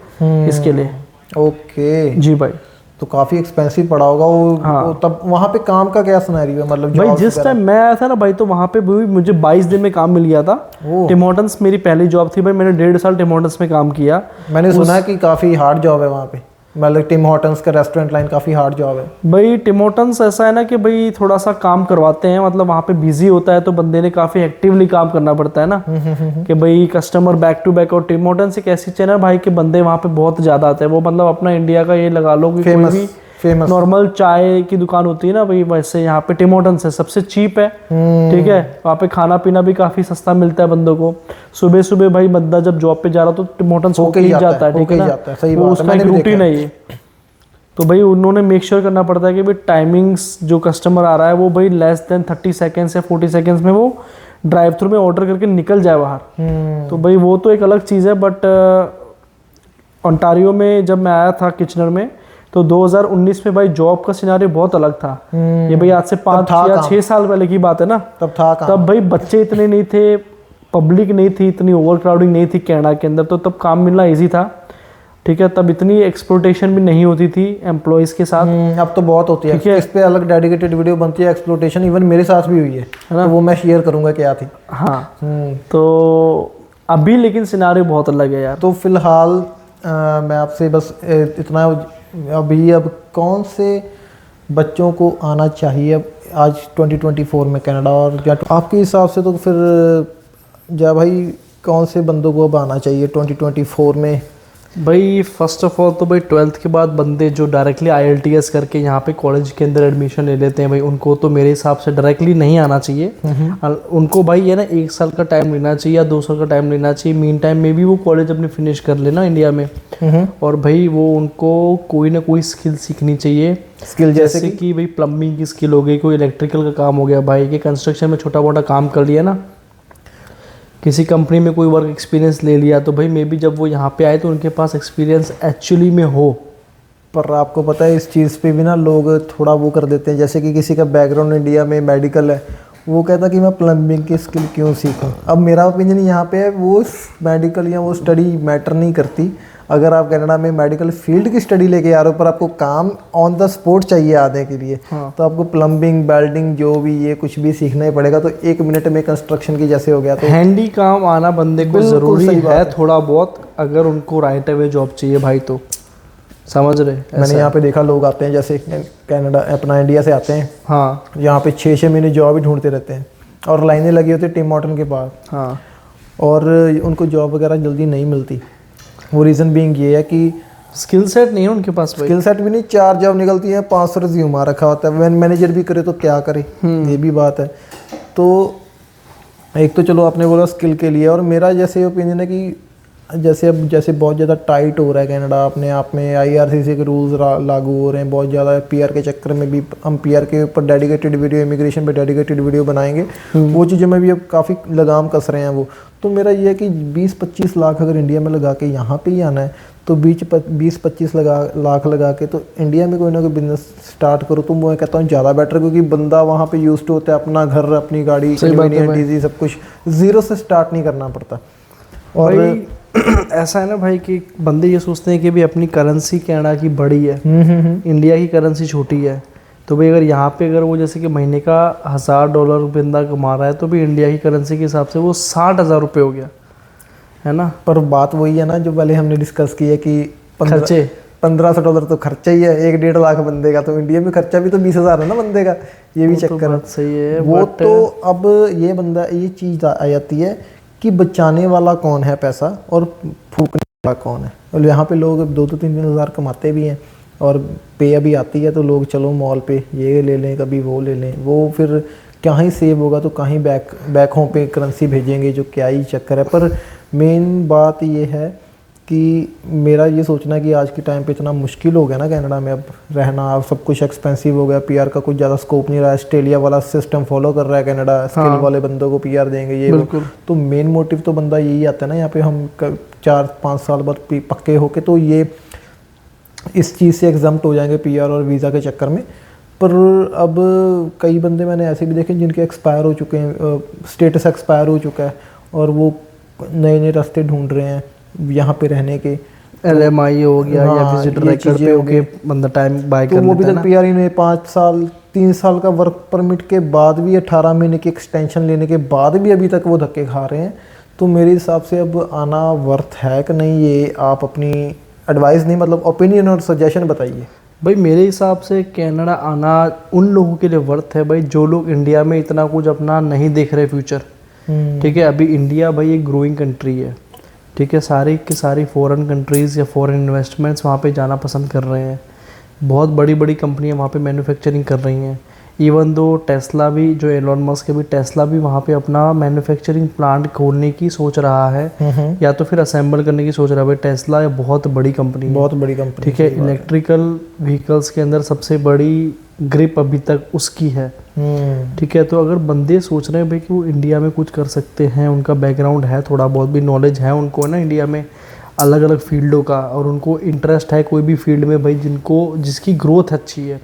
[SPEAKER 2] इसके लिए।
[SPEAKER 1] ओके
[SPEAKER 2] जी भाई।
[SPEAKER 1] तो काफी एक्सपेंसिव पड़ा होगा वो।
[SPEAKER 2] हाँ।
[SPEAKER 1] वो तब वहाँ पे काम का क्या सिनेरियो है, मतलब
[SPEAKER 2] भाई
[SPEAKER 1] jobs
[SPEAKER 2] जिस
[SPEAKER 1] वगैरह?
[SPEAKER 2] टाइम मैं आया था ना भाई, तो वहाँ पे भी मुझे 22 दिन में काम मिल गया था।
[SPEAKER 1] ओह।
[SPEAKER 2] टिम हॉर्टन्स मेरी पहली जॉब थी भाई, मैंने 1.5 साल टिम हॉर्टन्स में काम किया।
[SPEAKER 1] मैंने सुना है कि काफी हार्ड जॉब है वहाँ पे, मतलब टिम हॉर्टन्स का रेस्टोरेंट लाइन काफी हार्ड जॉब है।
[SPEAKER 2] भाई टिम हॉर्टन्स ऐसा है ना कि भाई थोड़ा सा काम करवाते हैं, मतलब वहाँ पे बिजी होता है तो बंदे ने काफ़ी एक्टिवली काम करना पड़ता है ना, कि भाई कस्टमर बैक टू बैक। और टिम हॉर्टन्स एक ऐसी चेन है भाई कि बंदे वहाँ पे बहुत ज़्यादा आते हैं। वो मतलब अपना इंडिया का ये लगा लो कि कोई भी
[SPEAKER 1] फेमस
[SPEAKER 2] नॉर्मल चाय की दुकान होती है ना भाई, वैसे यहाँ पे टिम हॉर्टन्स है, सबसे चीप है। ठीक है, वहाँ पे खाना पीना भी काफ़ी सस्ता मिलता है बंदों को। सुबह सुबह भाई बंदा जब जॉब पे जा रहा तो टिम हॉर्टन्स होके ही जाता है, ठीक है ना,
[SPEAKER 1] सही
[SPEAKER 2] वो
[SPEAKER 1] बात है,
[SPEAKER 2] उसका
[SPEAKER 1] मैंने
[SPEAKER 2] एक
[SPEAKER 1] भी
[SPEAKER 2] रूटीन
[SPEAKER 1] देखा
[SPEAKER 2] है ये। तो भाई उन्होंने मेक श्योर करना पड़ता है कि भाई टाइमिंग्स जो कस्टमर आ रहा है वो भाई लेस देन 30 सेकेंड्स या 40 सेकेंड्स में वो ड्राइव थ्रू में ऑर्डर करके निकल जाए बाहर। तो भाई वो तो एक अलग चीज़ है। बट ओंटारियो में जब मैं आया था किचनर में, तो 2019 में भाई जॉब का सिनारियो बहुत अलग था। ये भाई आज से 5 या 6 साल पहले की बात है ना। तब भाई बच्चे इतने नहीं थे, पब्लिक नहीं थी, इतनी ओवर क्राउडिंग नहीं थी कनाडा के अंदर, तो तब काम मिलना ईजी था। ठीक है, तब इतनी एक्सप्लोटेशन भी नहीं होती थी एम्प्लॉयज़ के साथ।
[SPEAKER 1] अब तो बहुत होती है, इस पे अलग डेडिकेटेड वीडियो बनती है। एक्सप्लोटेशन इवन मेरे साथ भी हुई है ना, तो वो मैं शेयर करूंगा क्या थी।
[SPEAKER 2] हाँ। तो अभी लेकिन सिनारियो बहुत अलग है यार।
[SPEAKER 1] तो फिलहाल मैं आपसे बस इतना, अब कौन से बच्चों को आना चाहिए अब आज 2024 में कनाडा, और आपके हिसाब से तो फिर भाई कौन से बंदों को अब आना चाहिए 2024 में?
[SPEAKER 2] भाई फर्स्ट ऑफ ऑल तो भाई 12th के बाद बंदे जो डायरेक्टली IELTS करके यहाँ पे कॉलेज के अंदर एडमिशन ले लेते हैं भाई, उनको तो मेरे हिसाब से डायरेक्टली नहीं आना चाहिए। उनको भाई ये ना 1 साल का टाइम लेना चाहिए या 2 साल का टाइम लेना चाहिए। मीन टाइम में भी वो कॉलेज अपनी फिनिश कर लेना इंडिया में। और भाई वो उनको कोई ना कोई स्किल सीखनी चाहिए।
[SPEAKER 1] स्किल
[SPEAKER 2] जैसे कि भाई प्लम्बिंग की स्किल हो गई, कोई इलेक्ट्रिकल का काम हो गया भाई, कि कंस्ट्रक्शन में छोटा मोटा काम कर लिया ना, किसी कंपनी में कोई वर्क एक्सपीरियंस ले लिया, तो भाई मे बी जब वो यहाँ पे आए तो उनके पास एक्सपीरियंस एक्चुअली में हो।
[SPEAKER 1] पर आपको पता है इस चीज़ पे भी ना लोग थोड़ा वो कर देते हैं, जैसे कि किसी का बैकग्राउंड इंडिया में मेडिकल है, वो कहता कि मैं प्लम्बिंग की स्किल क्यों सीखूं। अब मेरा ओपिनियन यहाँ पे है, वो मेडिकल या वो स्टडी मैटर नहीं करती। अगर आप कनाडा में मेडिकल फील्ड की स्टडी लेके आ रहे हो पर आपको काम ऑन द स्पॉट चाहिए आने के लिए, तो आपको प्लम्बिंग वेल्डिंग जो भी ये कुछ भी सीखना ही पड़ेगा। तो 1 मिनट में कंस्ट्रक्शन की जैसे हो गया, तो
[SPEAKER 2] हैंडी काम आना बंदे को ज़रूरी है थोड़ा बहुत, अगर उनको राइट अवे जॉब चाहिए भाई तो। समझ रहे?
[SPEAKER 1] मैंने यहाँ पे देखा लोग आते हैं जैसे कनाडा अपना इंडिया से आते हैं,
[SPEAKER 2] हाँ,
[SPEAKER 1] यहाँ पे 6-6 महीने जॉब ही ढूंढते रहते हैं और लाइनें लगी होती है टिम हॉर्टन के पास।
[SPEAKER 2] हाँ,
[SPEAKER 1] और उनको जॉब वगैरह जल्दी नहीं मिलती। वो रीज़न बीइंग ये है कि
[SPEAKER 2] स्किल सेट नहीं है उनके पास भाई।
[SPEAKER 1] स्किल सेट भी नहीं, 4 जॉब निकलती हैं, 500 रिज्यूम आ रखा होता है। मैनेजर भी करे तो क्या करे, ये भी बात है। तो एक तो चलो आपने बोला स्किल के लिए, और मेरा जैसे ओपिनियन है कि जैसे बहुत ज़्यादा टाइट हो रहा है कनाडा अपने आप में, IRCC के रूल्स लागू हो रहे हैं बहुत ज़्यादा। PR के चक्कर में भी हम PR के ऊपर डेडिकेटेड वीडियो, इमिग्रेशन पे डेडिकेटेड वीडियो बनाएंगे, वो चीज़ें में भी अब काफ़ी लगाम कस रहे हैं वो। तो मेरा ये है कि 20-25 लाख अगर इंडिया में लगा के यहाँ पे ही आना है, तो 20-25 लाख लगा के तो इंडिया में कोई ना कोई बिजनेस स्टार्ट करो। तो मैं कहता हूँ ज़्यादा बेटर, क्योंकि बंदा वहाँ पे यूज्ड होता है, अपना घर, अपनी गाड़ी, ईजी सब कुछ, ज़ीरो से स्टार्ट नहीं करना पड़ता। और
[SPEAKER 2] ऐसा है ना भाई कि बंदे ये सोचते हैं कि भाई अपनी करेंसी कनाडा की बड़ी है, इंडिया की करेंसी छोटी है। तो भाई अगर यहाँ पे अगर वो जैसे कि महीने का $1000 बंदा कमा रहा है, तो भी इंडिया की करेंसी के हिसाब से वो 60,000 रुपये हो गया है ना।
[SPEAKER 1] पर बात वही है ना जो पहले हमने डिस्कस की है कि
[SPEAKER 2] खर्चे
[SPEAKER 1] $1500 तो खर्चा ही है, 1-1.5 लाख बंदे का। तो इंडिया में खर्चा भी तो 20,000 है ना बंदे का, ये भी चक्कर है।
[SPEAKER 2] सही है
[SPEAKER 1] वो तो अब ये बंदा, ये चीज़ आ जाती है कि बचाने वाला कौन है पैसा और फूकने वाला कौन है। और यहाँ पे लोग 2-3 हज़ार कमाते भी हैं और पे अभी आती है तो लोग चलो मॉल पे ये ले लें, कभी वो ले लें, वो फिर कहीं सेव होगा तो कहीं बैक होम पे करेंसी भेजेंगे, जो क्या ही चक्कर है। पर मेन बात ये है कि मेरा ये सोचना है कि आज के टाइम पे इतना मुश्किल हो गया ना कनाडा में अब रहना, अब सब कुछ एक्सपेंसिव हो गया, पीआर का कुछ ज़्यादा स्कोप नहीं रहा। ऑस्ट्रेलिया वाला सिस्टम फॉलो कर रहा है कनाडा, स्किल वाले बंदों को पीआर देंगे ये वो। तो मेन मोटिव तो बंदा यही आता है ना, यहाँ पे हम 4-5 साल बाद पक्के होके तो ये इस चीज़ से एग्जम्प्ट हो जाएंगे पीआर और वीज़ा के चक्कर में। पर अब कई बंदे मैंने ऐसे भी देखे जिनके एक्सपायर हो चुके हैं, स्टेटस एक्सपायर हो चुका है और वो नए नए रास्ते ढूंढ रहे हैं यहाँ पे रहने के।
[SPEAKER 2] LMI हो गया या
[SPEAKER 1] हाँ,
[SPEAKER 2] विजिटर
[SPEAKER 1] ये
[SPEAKER 2] रेकर
[SPEAKER 1] चीज़ें
[SPEAKER 2] पे
[SPEAKER 1] हो
[SPEAKER 2] होके
[SPEAKER 1] गई।
[SPEAKER 2] बंदा टाइम बाय
[SPEAKER 1] तो
[SPEAKER 2] कर
[SPEAKER 1] वो भी
[SPEAKER 2] लेता है
[SPEAKER 1] तक
[SPEAKER 2] ना।
[SPEAKER 1] पीआर ने 5 साल 3 साल का वर्क परमिट के बाद भी 18 महीने की एक्सटेंशन लेने के बाद भी अभी तक वो धक्के खा रहे हैं। तो मेरे हिसाब से अब आना वर्थ है कि नहीं, ये आप अपनी एडवाइस नहीं मतलब ओपिनियन और सजेशन बताइए।
[SPEAKER 2] भाई मेरे हिसाब से कनाडा आना उन लोगों के लिए वर्थ है भाई जो लोग इंडिया में इतना कुछ अपना नहीं देख रहे फ्यूचर। ठीक है, अभी इंडिया भाई एक ग्रोइंग कंट्री है। ठीक है, सारी की सारी फॉरेन कंट्रीज़ या फॉरेन इन्वेस्टमेंट्स वहाँ पे जाना पसंद कर रहे हैं। बहुत बड़ी बड़ी कंपनियाँ वहाँ पे मैन्युफैक्चरिंग कर रही हैं। इवन दो टेस्ला भी, जो एलोन मस्क है भी, टेस्ला भी वहाँ पे अपना मैन्युफैक्चरिंग प्लांट खोलने की सोच रहा है या तो फिर असेंबल करने की सोच रहा है। भाई टेस्ला बहुत बड़ी कंपनी है,
[SPEAKER 1] बहुत बड़ी कंपनी।
[SPEAKER 2] ठीक है, इलेक्ट्रिकल व्हीकल्स के अंदर सबसे बड़ी ग्रिप अभी तक उसकी है। ठीक है, तो अगर बंदे सोच रहे हैं भाई कि वो इंडिया में कुछ कर सकते हैं, उनका बैकग्राउंड है, थोड़ा बहुत भी नॉलेज है उनको ना इंडिया में अलग अलग फील्डों का, और उनको इंटरेस्ट है कोई भी फील्ड में भाई जिसकी ग्रोथ अच्छी है,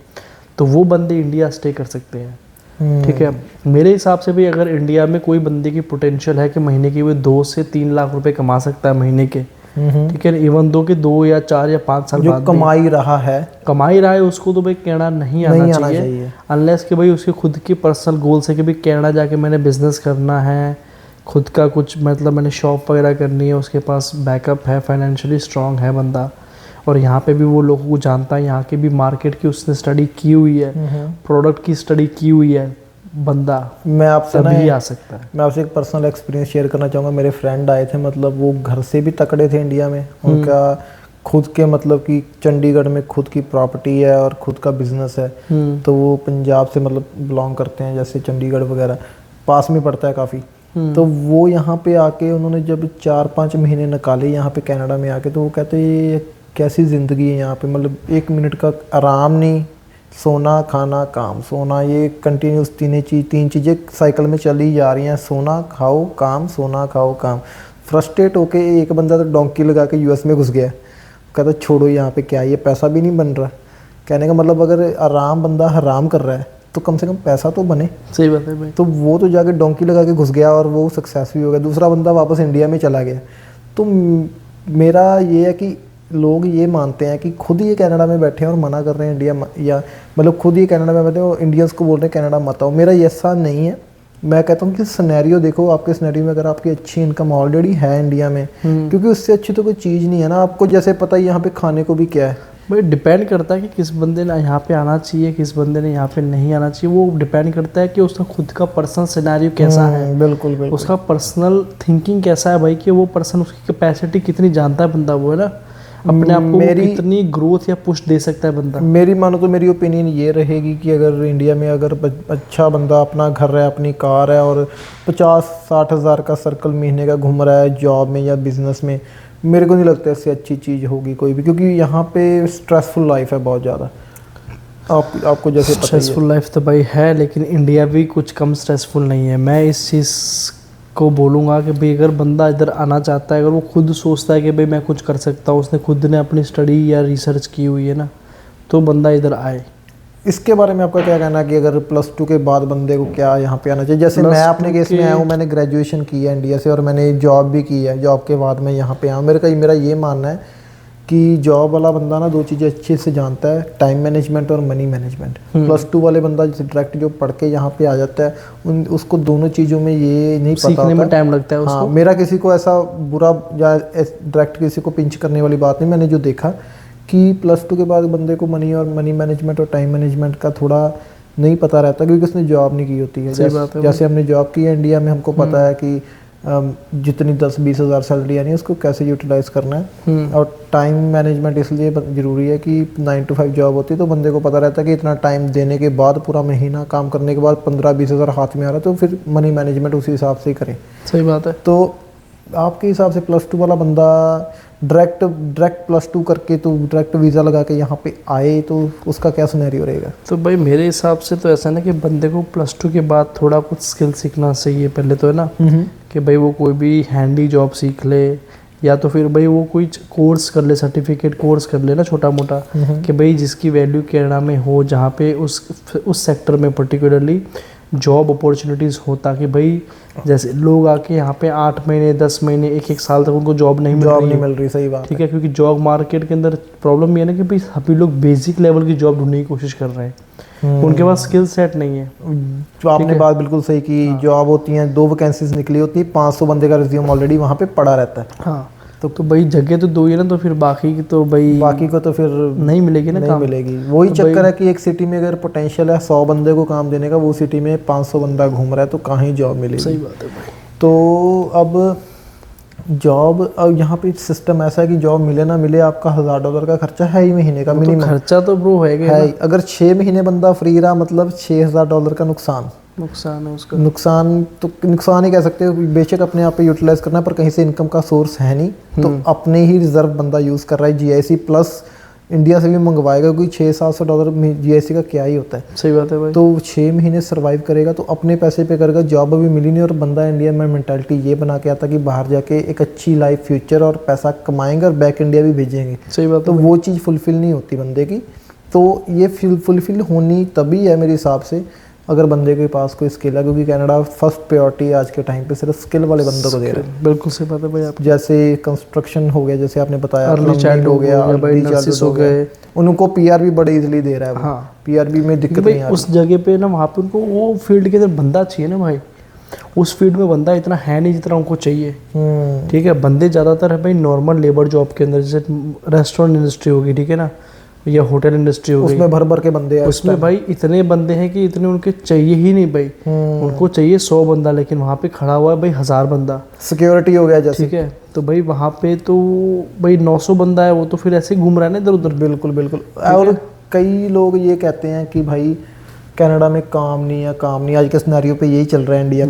[SPEAKER 2] तो वो बंदे इंडिया स्टे कर सकते हैं। ठीक है, मेरे हिसाब से भी अगर इंडिया में कोई बंदे की पोटेंशियल है कि महीने की वो 2 से 3 लाख रुपए कमा सकता है महीने के, ठीक है, इवन दो कि 2 या 4 या 5 साल
[SPEAKER 1] जो
[SPEAKER 2] बाद
[SPEAKER 1] कमा ही रहा है
[SPEAKER 2] उसको तो भाई कनाडा नहीं आना चाहिए अनलेस कि भाई उसके खुद की पर्सनल गोल्स है कि भाई कनाडा जाके मैंने बिजनेस करना है, खुद का कुछ मतलब मैंने शॉप वगैरह करनी है, उसके पास बैकअप है, फाइनेंशियली स्ट्रांग है बंदा, और यहाँ पे भी वो लोगों को जानता है, यहाँ की भी मार्केट की उसने स्टडी की हुई है, प्रोडक्ट की स्टडी की हुई है बंदा,
[SPEAKER 1] मैं आपसे
[SPEAKER 2] तभी आ सकता है।
[SPEAKER 1] मैं आपसे एक पर्सनल एक्सपीरियंस शेयर करना चाहूँगा। मेरे फ्रेंड आए थे, मतलब वो घर से भी तकड़े थे इंडिया में, उनका खुद के मतलब कि चंडीगढ़ में खुद की प्रॉपर्टी है और खुद का बिजनेस है। तो वो पंजाब से मतलब बिलोंग करते हैं, जैसे चंडीगढ़ वगैरह पास में पड़ता है काफ़ी। तो वो यहाँ पे आके उन्होंने जब 4-5 महीने निकाले यहाँ पे कनाडा में आके, तो वो कहते ये कैसी ज़िंदगी है यहाँ पे, मतलब 1 मिनट का आराम नहीं, सोना खाना काम, सोना, ये कंटिन्यूस तीन चीज़ें साइकिल में चली जा रही हैं, सोना खाओ काम, सोना खाओ काम। फ्रस्ट्रेट होके एक बंदा तो डोंकी लगा के यूएस में घुस गया, कहता छोड़ो यहाँ पे क्या, ये पैसा भी नहीं बन रहा। कहने का मतलब अगर आराम बंदा हराम कर रहा है तो कम से कम पैसा तो बने।
[SPEAKER 2] सही बात है भाई।
[SPEAKER 1] तो वो तो जाके डोंकी लगा के घुस गया और वो सक्सेस भी हो गया, दूसरा बंदा वापस इंडिया में चला गया। तो मेरा ये है कि लोग ये मानते हैं कि खुद ये कनाडा में बैठे हैं और मना कर रहे हैं इंडिया, या मतलब खुद ही कनाडा में बैठे हैं और इंडियंस को बोल रहे हैं कनाडा मत आओ। मेरा ये ऐसा नहीं है। मैं कहता हूँ कि सिनेरियो देखो, आपके सिनेरियो में अगर आपकी अच्छी इनकम ऑलरेडी है इंडिया में, क्योंकि उससे अच्छी तो कोई चीज़ नहीं है ना। आपको जैसे पता ही यहाँ पे खाने को भी क्या है
[SPEAKER 2] भाई, डिपेंड करता है कि किस बंदे ने यहाँ पे आना चाहिए, किस बंदे ने यहाँ पे नहीं आना चाहिए। वो डिपेंड करता है कि उसका खुद का पर्सनल सिनेरियो कैसा है,
[SPEAKER 1] बिल्कुल बिल्कुल,
[SPEAKER 2] उसका पर्सनल थिंकिंग कैसा है भाई, कि वो पर्सन उसकी कैपेसिटी कितनी जानता है बंदा, वो है ना, अपने आप को कितनी ग्रोथ या पुश दे सकता है बंदा।
[SPEAKER 1] मेरी मानो तो मेरी ओपिनियन ये रहेगी कि अगर इंडिया में अगर अच्छा बंदा अपना घर है, अपनी कार है और 50-60 हज़ार का सर्कल महीने का घूम रहा है जॉब में या बिजनेस में, मेरे को नहीं लगता इससे अच्छी चीज़ होगी कोई भी, क्योंकि यहाँ पे स्ट्रेसफुल लाइफ है बहुत ज़्यादा। आपको जैसे
[SPEAKER 2] स्ट्रेसफुल लाइफ तो भाई है, लेकिन इंडिया भी कुछ कम स्ट्रेसफुल नहीं है। मैं इस चीज़ को बोलूँगा कि भाई अगर बंदा इधर आना चाहता है, अगर वो खुद सोचता है कि भाई मैं कुछ कर सकता हूँ, उसने खुद ने अपनी स्टडी या रिसर्च की हुई है ना, तो बंदा इधर आए।
[SPEAKER 1] इसके बारे में आपका क्या कहना है कि अगर +2 के बाद बंदे को क्या यहाँ पे आना चाहिए? जैसे मैं अपने केस में आया हूँ, मैंने ग्रेजुएशन की है इंडिया से और मैंने जॉब भी की है, जॉब के बाद मैं यहाँ पे आया हूँ। मेरा ये मानना है कि जॉब वाला बंदा ना 2 चीज़ें अच्छे से जानता है, टाइम मैनेजमेंट और मनी मैनेजमेंट। +2 वाले बंदा जैसे डायरेक्ट जो पढ़ के यहाँ पे आ जाता है, उसको दोनों चीज़ों में ये नहीं पता
[SPEAKER 2] सीखने में टाइम लगता है उसको।
[SPEAKER 1] हाँ, मेरा किसी को ऐसा बुरा या डायरेक्ट किसी को पिंच करने वाली बात नहीं। मैंने जो देखा कि +2 के बाद बंदे को मनी मैनेजमेंट और टाइम मैनेजमेंट का थोड़ा नहीं पता रहता, क्योंकि उसने जॉब नहीं की होती है। जैसे हमने जॉब की है इंडिया में, हमको पता है कि जितनी 10-20 हज़ार सैलरी आनी है उसको कैसे यूटिलाइज करना है। और टाइम मैनेजमेंट इसलिए ज़रूरी है कि 9 to 5 जॉब होती है, तो बंदे को पता रहता है कि इतना टाइम देने के बाद, पूरा महीना काम करने के बाद 15-20 हज़ार हाथ में आ रहा है, तो फिर मनी मैनेजमेंट उसी हिसाब से ही करें।
[SPEAKER 2] सही बात है।
[SPEAKER 1] तो आपके हिसाब से +2 वाला बंदा डायरेक्ट +2 करके तो डायरेक्ट वीज़ा लगा के यहाँ पे आए, तो उसका क्या सिनेरियो रहेगा?
[SPEAKER 2] तो भाई मेरे हिसाब से तो ऐसा ना कि बंदे को +2 के बाद थोड़ा कुछ स्किल सीखना चाहिए पहले तो, है ना, कि भाई वो कोई भी हैंडी जॉब सीख ले, या तो फिर भाई वो कोई कोर्स कर ले, सर्टिफिकेट कोर्स कर ले ना छोटा मोटा, कि भाई जिसकी वैल्यू कनाडा में हो, जहाँ पे उस सेक्टर में पर्टिकुलरली जॉब अपॉर्चुनिटीज़ हो, ताकि भाई जैसे लोग आके यहाँ पे 8 महीने 10 महीने 1-1 साल तक उनको जॉब नहीं मिल रही,
[SPEAKER 1] सही बात
[SPEAKER 2] ठीक है, क्योंकि जॉब मार्केट के अंदर प्रॉब्लम ये है ना कि भाई सभी लोग बेसिक लेवल की जॉब ढूंढने की कोशिश कर रहे हैं, उनके पास स्किल सेट नहीं है।
[SPEAKER 1] जो आपने बात बिल्कुल सही की, जॉब होती हैं 2 वैकेंसीज निकली होती है, 500 बंदे का रिज्यूम ऑलरेडी वहाँ पे पड़ा रहता है।
[SPEAKER 2] हाँ, तो भाई जगह तो 2 ही ना, तो फिर बाकी की तो भाई
[SPEAKER 1] बाकी को तो फिर
[SPEAKER 2] नहीं मिलेगी ना,
[SPEAKER 1] नहीं मिलेगी। वही चक्कर है कि एक सिटी में अगर पोटेंशियल है 100 बंदे को काम देने का, वो सिटी में 500 बंदा घूम रहा है, तो कहाँ ही जॉब मिलेगी।
[SPEAKER 2] सही बात है भाई।
[SPEAKER 1] तो अब यहाँ पे सिस्टम ऐसा है कि जॉब मिले ना मिले, आपका $1000 का खर्चा है ही महीने का मिनिमम।
[SPEAKER 2] खर्चा तो ब्रो है
[SPEAKER 1] ही। अगर 6 महीने बंदा फ्री रहा, मतलब $6000 का नुकसान
[SPEAKER 2] है उसका।
[SPEAKER 1] नुकसान ही कह सकते हो। बेशक अपने आप पे यूटिलाइज करना है, पर कहीं से इनकम का सोर्स है नहीं, तो अपने ही रिजर्व बंदा यूज़ कर रहा है। GIC प्लस इंडिया से भी मंगवाएगा, क्योंकि $600-700 GIC का क्या ही होता है।
[SPEAKER 2] सही बात है भाई।
[SPEAKER 1] तो 6 महीने सर्वाइव करेगा, तो अपने पैसे पे करेगा, जॉब अभी मिली नहीं, और बंदा इंडिया में मेंटालिटी ये बना के आता कि बाहर जाके एक अच्छी लाइफ, फ्यूचर और पैसा कमाएंगे और बैक इंडिया भी भेजेंगे।
[SPEAKER 2] सही बात।
[SPEAKER 1] तो वो चीज़ फुलफिल नहीं होती बंदे की। तो ये फुलफिल होनी तभी है मेरे हिसाब से, अगर बंदे के पास कोई स्किल है, क्योंकि कनाडा फर्स्ट प्रायोरिटी आज के टाइम पे सिर्फ स्किल वाले बंदों को दे रहा है।
[SPEAKER 2] बिल्कुल सही बात है भाई। आप
[SPEAKER 1] जैसे कंस्ट्रक्शन हो गया, जैसे आपने बताया,
[SPEAKER 2] अर्ली चाइल्ड हो गया, नर्सिस हो गए,
[SPEAKER 1] उनको PR भी बड़े इजीली दे रहा है।
[SPEAKER 2] हाँ,
[SPEAKER 1] PR भी में दिक्कत नहीं आ रही।
[SPEAKER 2] उस जगह पे ना, वहाँ पे उनको वो फील्ड के अंदर बंदा चाहिए ना भाई, उस फील्ड में बंदा इतना है नहीं जितना उनको चाहिए। ठीक है, बंदे ज़्यादातर है भाई नॉर्मल लेबर जॉब के अंदर, जैसे रेस्टोरेंट इंडस्ट्री होगी, ठीक है ना, या होटल इंडस्ट्री हो गई,
[SPEAKER 1] उसमें भर के बंदे हैं।
[SPEAKER 2] उसमें भाई इतने बंदे हैं कि इतने उनके चाहिए ही नहीं भाई। उनको चाहिए 100 बंदा, लेकिन वहाँ पे खड़ा हुआ है भाई 1000 बंदा।
[SPEAKER 1] सिक्योरिटी हो गया जैसे,
[SPEAKER 2] ठीक है, तो भाई वहाँ पे तो भाई 900 बंदा है, वो तो फिर ऐसे घूम रहा है ना इधर उधर।
[SPEAKER 1] बिल्कुल। और कई लोग ये कहते हैं कि भाई कनाडा में काम नहीं है, आज के सिनेरियो पे यही चल रहा है इंडिया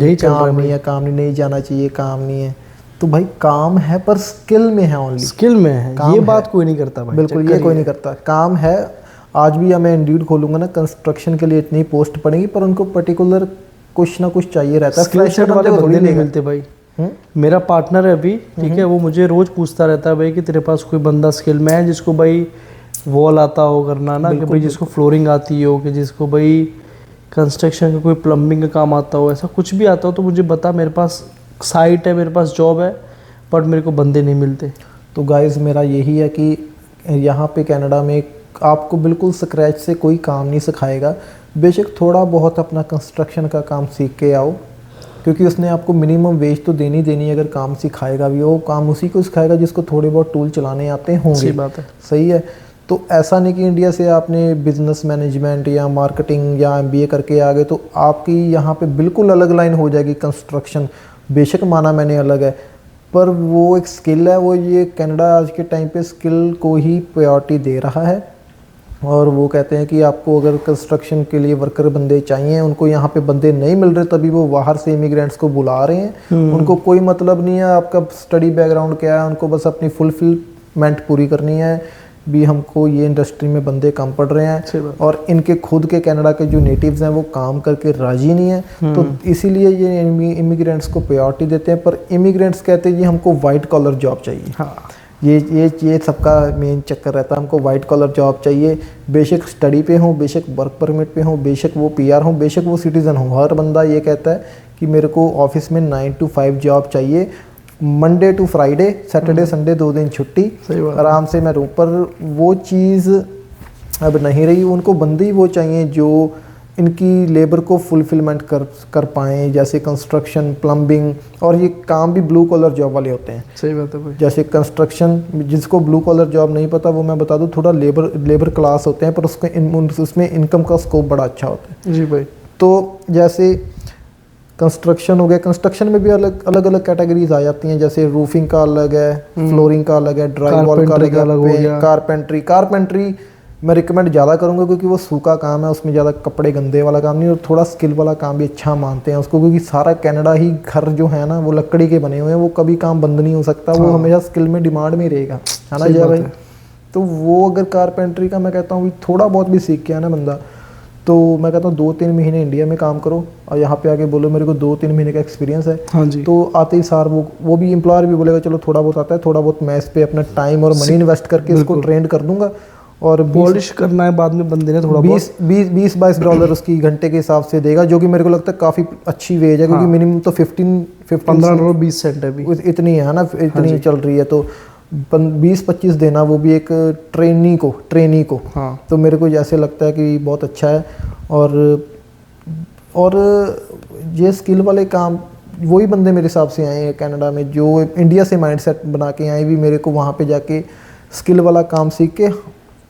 [SPEAKER 1] में, काम नहीं जाना चाहिए, काम नहीं है। तो भाई काम है, पर स्किल में है, ओनली
[SPEAKER 2] स्किल में है, ये बात कोई नहीं करता भाई।
[SPEAKER 1] बिल्कुल, ये कोई नहीं करता। काम है। आज भी मैं इंडीड खोलूंगा ना, कंस्ट्रक्शन के लिए इतनी पोस्ट पड़ेगी, पर उनको पर्टिकुलर कुछ ना कुछ चाहिए रहता है।
[SPEAKER 2] स्किल सेट वाले बंदे नहीं मिलते भाई। मेरा पार्टनर है अभी, ठीक है, वो मुझे रोज पूछता रहता है भाई कि तेरे पास कोई बंदा स्किल में है, जिसको भाई वॉल आता हो करना ना, कि भाई जिसको फ्लोरिंग आती हो, कि जिसको भाई कंस्ट्रक्शन का कोई प्लम्बिंग का काम आता हो, ऐसा कुछ भी आता हो तो मुझे बता, मेरे पास साइट है, मेरे पास जॉब है, बट मेरे को बंदे नहीं मिलते।
[SPEAKER 1] तो गाइस मेरा यही है कि यहाँ पे कनाडा में आपको बिल्कुल स्क्रैच से कोई काम नहीं सिखाएगा। बेशक थोड़ा बहुत अपना कंस्ट्रक्शन का काम सीख के आओ, क्योंकि उसने आपको मिनिमम वेज तो देनी है। अगर काम सिखाएगा भी, वो काम उसी को सिखाएगा जिसको थोड़े बहुत टूल चलाने आते होंगे।
[SPEAKER 2] सही बात है।
[SPEAKER 1] सही है। तो ऐसा नहीं कि इंडिया से आपने बिजनेस मैनेजमेंट या मार्केटिंग या MBA करके आ गए तो आपकी यहाँ पे बिल्कुल अलग लाइन हो जाएगी। कंस्ट्रक्शन बेशक माना मैंने अलग है, पर वो एक स्किल है। वो ये कनाडा आज के टाइम पे स्किल को ही प्रायोरिटी दे रहा है, और वो कहते हैं कि आपको अगर कंस्ट्रक्शन के लिए वर्कर बंदे चाहिए, उनको यहाँ पे बंदे नहीं मिल रहे, तभी वो बाहर से इमिग्रेंट्स को बुला रहे हैं। उनको कोई मतलब नहीं है आपका स्टडी बैकग्राउंड क्या है, उनको बस अपनी फुलफिलमेंट पूरी करनी है भी। हमको ये इंडस्ट्री में बंदे कम पड़ रहे हैं, और इनके खुद के कनाडा के जो नेटिव्स हैं वो काम करके राजी नहीं है, तो इसीलिए ये इमिग्रेंट्स को प्रायोरिटी देते हैं। पर इमिग्रेंट्स कहते हैं जी हमको वाइट कॉलर जॉब चाहिए।
[SPEAKER 2] हाँ,
[SPEAKER 1] ये सबका मेन चक्कर रहता है, हमको वाइट कॉलर जॉब चाहिए। बेशक स्टडी पे हो, बेशक वर्क परमिट पे हो, बेशक वो PR हो, बेशक वो सिटीज़न हो, हर बंदा ये कहता है कि मेरे को ऑफिस में 9 to 5 जॉब चाहिए, Monday to Friday, Saturday Sunday 2 दिन छुट्टी, आराम से मैं रूम पर। वो चीज़ अब नहीं रही। उनको बंदे ही वो चाहिए जो इनकी लेबर को फुलफिलमेंट कर पाएँ, जैसे कंस्ट्रक्शन, प्लम्बिंग, और ये काम भी ब्लू कॉलर जॉब वाले होते हैं।
[SPEAKER 2] सही बात है भाई।
[SPEAKER 1] जैसे कंस्ट्रक्शन, जिसको ब्लू कॉलर जॉब नहीं पता, वो मैं बता दूं, थोड़ा लेबर क्लास होते हैं, पर उसमें इनकम का स्कोप बड़ा अच्छा होता है।
[SPEAKER 2] जी भाई।
[SPEAKER 1] तो जैसे कंस्ट्रक्शन हो गया, कंस्ट्रक्शन में भी अलग अलग कैटेगरीज आ जाती हैं। जैसे रूफिंग का अलग है, फ्लोरिंग का अलग है, ड्राई वॉल का अलग है, कारपेंट्री मैं रिकमेंड ज़्यादा करूँगा क्योंकि वो सूखा काम है, उसमें ज़्यादा कपड़े गंदे वाला काम नहीं, और थोड़ा स्किल वाला काम भी अच्छा मानते हैं उसको, क्योंकि सारा कनाडा ही घर जो है ना वो लकड़ी के बने हुए हैं, वो कभी काम बंद नहीं हो सकता, वो हमेशा स्किल में डिमांड में ही रहेगा, है ना जय भाई। तो वो अगर कारपेंट्री का मैं कहता हूँ थोड़ा बहुत भी सीख के आना बंदा, तो मैं कहता हूँ 2-3 महीने इंडिया में काम करो और यहाँ पे आके बोलो मेरे को 2-3 महीने का एक्सपीरियंस है,
[SPEAKER 2] हाँ जी।
[SPEAKER 1] तो आते ही सार वो भी एम्प्लॉयर भी बोलेगा चलो थोड़ा बहुत आता है, थोड़ा बहुत मैं इस पे अपना टाइम और मनी इन्वेस्ट करके इसको ट्रेंड कर दूंगा, और
[SPEAKER 2] पॉलिश करना है बाद में बंदे ने थोड़ा
[SPEAKER 1] 20-22 डॉलर उसकी घंटे के हिसाब से देगा, जो कि मेरे को लगता है काफ़ी अच्छी वेज है, क्योंकि मिनिमम तो 15
[SPEAKER 2] डॉलर 20 सेंट है अभी,
[SPEAKER 1] इतनी है ना, इतनी चल रही है, तो 20-25 देना, वो भी एक ट्रेनी को।
[SPEAKER 2] हाँ।
[SPEAKER 1] तो मेरे को जैसे लगता है कि बहुत अच्छा है। और ये स्किल वाले काम वही बंदे मेरे हिसाब से आए हैं कनाडा में, जो इंडिया से माइंडसेट बना के आए भी, मेरे को वहाँ पे जाके स्किल वाला काम सीख के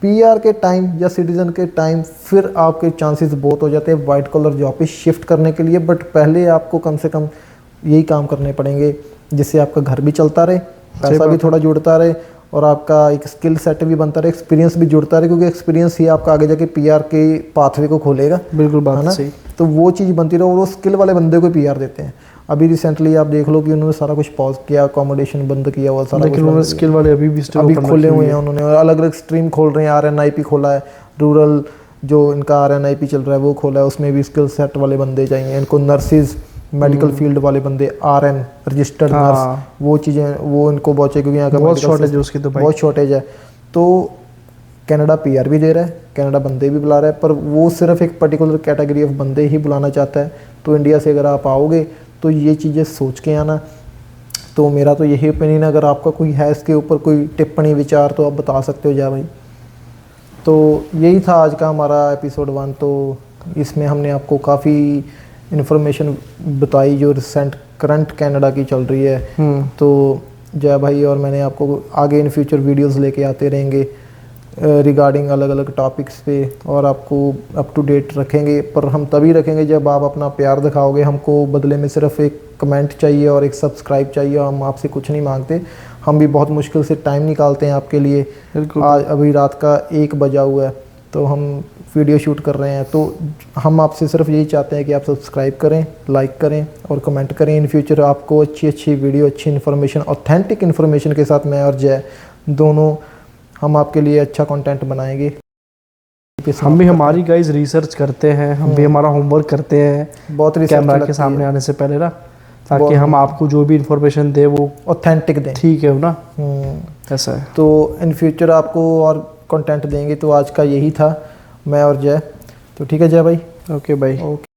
[SPEAKER 1] पीआर के टाइम या सिटीज़न के टाइम फिर आपके चांसेस बहुत हो जाते हैं वाइट कॉलर जॉब पे शिफ्ट करने के लिए, बट पहले आपको कम से कम यही काम करने पड़ेंगे जिससे आपका घर भी चलता रहे, पैसा भी थोड़ा जुड़ता रहे, और आपका एक स्किल सेट भी बनता रहे, एक्सपीरियंस भी जुड़ता रहे, क्योंकि एक्सपीरियंस ही आपका आगे जाके पीआर के पाथवे को खोलेगा।
[SPEAKER 2] बिल्कुल बात
[SPEAKER 1] है ना,
[SPEAKER 2] सही।
[SPEAKER 1] तो वो चीज़ बनती रहे, और वो स्किल वाले बंदे को पीआर देते हैं। अभी रिसेंटली आप देख लो कि उन्होंने सारा कुछ पॉज किया, अकोमोडेशन बंद किया हुआ सारा,
[SPEAKER 2] लेकिन उन्होंने स्किल वाले अभी
[SPEAKER 1] खोले हुए हैं उन्होंने, और अलग अलग स्ट्रीम खोल रहे हैं, RNIP खोला है, रूरल जो इनका RNIP चल रहा है वो खोला है, उसमें भी स्किल सेट वाले बंदे चाहिए इनको, नर्सिस मेडिकल फील्ड वाले बंदे, RN रजिस्टर्ड नर्स, वो चीज़ें वो इनको बहुत चाहिए, क्योंकि यहाँ का
[SPEAKER 2] बहुत शॉर्टेज है उसकी, तो
[SPEAKER 1] बहुत शॉर्टेज है। तो कनाडा पीआर भी दे रहा है, कनाडा बंदे भी बुला रहा है, पर वो सिर्फ एक पर्टिकुलर कैटेगरी ऑफ बंदे ही बुलाना चाहता है। तो इंडिया से अगर आप आओगे तो ये चीज़ें सोच के आना। तो मेरा तो यही ओपिनियन है, अगर आपका कोई है इसके ऊपर कोई टिप्पणी विचार तो आप बता सकते हो जा भाई। तो यही था आज का हमारा एपिसोड 1। तो इसमें हमने आपको काफ़ी इन्फॉर्मेशन बताई जो रिसेंट करंट कनाडा की चल रही है। तो जय भाई और मैंने आपको आगे इन फ्यूचर वीडियोस लेके आते रहेंगे रिगार्डिंग अलग अलग टॉपिक्स पे, और आपको अप टू डेट रखेंगे, पर हम तभी रखेंगे जब आप अपना प्यार दिखाओगे। हमको बदले में सिर्फ एक कमेंट चाहिए और एक सब्सक्राइब चाहिए, हम आपसे कुछ नहीं मांगते। हम भी बहुत मुश्किल से टाइम निकालते हैं आपके लिए। आज अभी रात का 1 बजा हुआ है तो हम वीडियो शूट कर रहे हैं, तो हम आपसे सिर्फ यही चाहते हैं कि आप सब्सक्राइब करें, लाइक करें और कमेंट करें। इन फ्यूचर आपको अच्छी अच्छी वीडियो, अच्छी इन्फॉर्मेशन, ऑथेंटिक इन्फॉर्मेशन के साथ मैं और जय दोनों हम आपके लिए अच्छा कंटेंट बनाएंगे।
[SPEAKER 2] हम भी हमारी गाइस रिसर्च करते हैं, हम भी हमारा होमवर्क करते हैं
[SPEAKER 1] बहुत
[SPEAKER 2] कैमरा के सामने आने से पहले ना, ताकि हम आपको जो भी इंफॉर्मेशन दे वो
[SPEAKER 1] ऑथेंटिक दें।
[SPEAKER 2] ठीक है ना, ऐसा है।
[SPEAKER 1] तो इन फ्यूचर आपको और कंटेंट देंगे। तो आज का यही था, मैं और जय। तो ठीक है जय भाई।
[SPEAKER 2] ओके भाई।
[SPEAKER 1] ओके।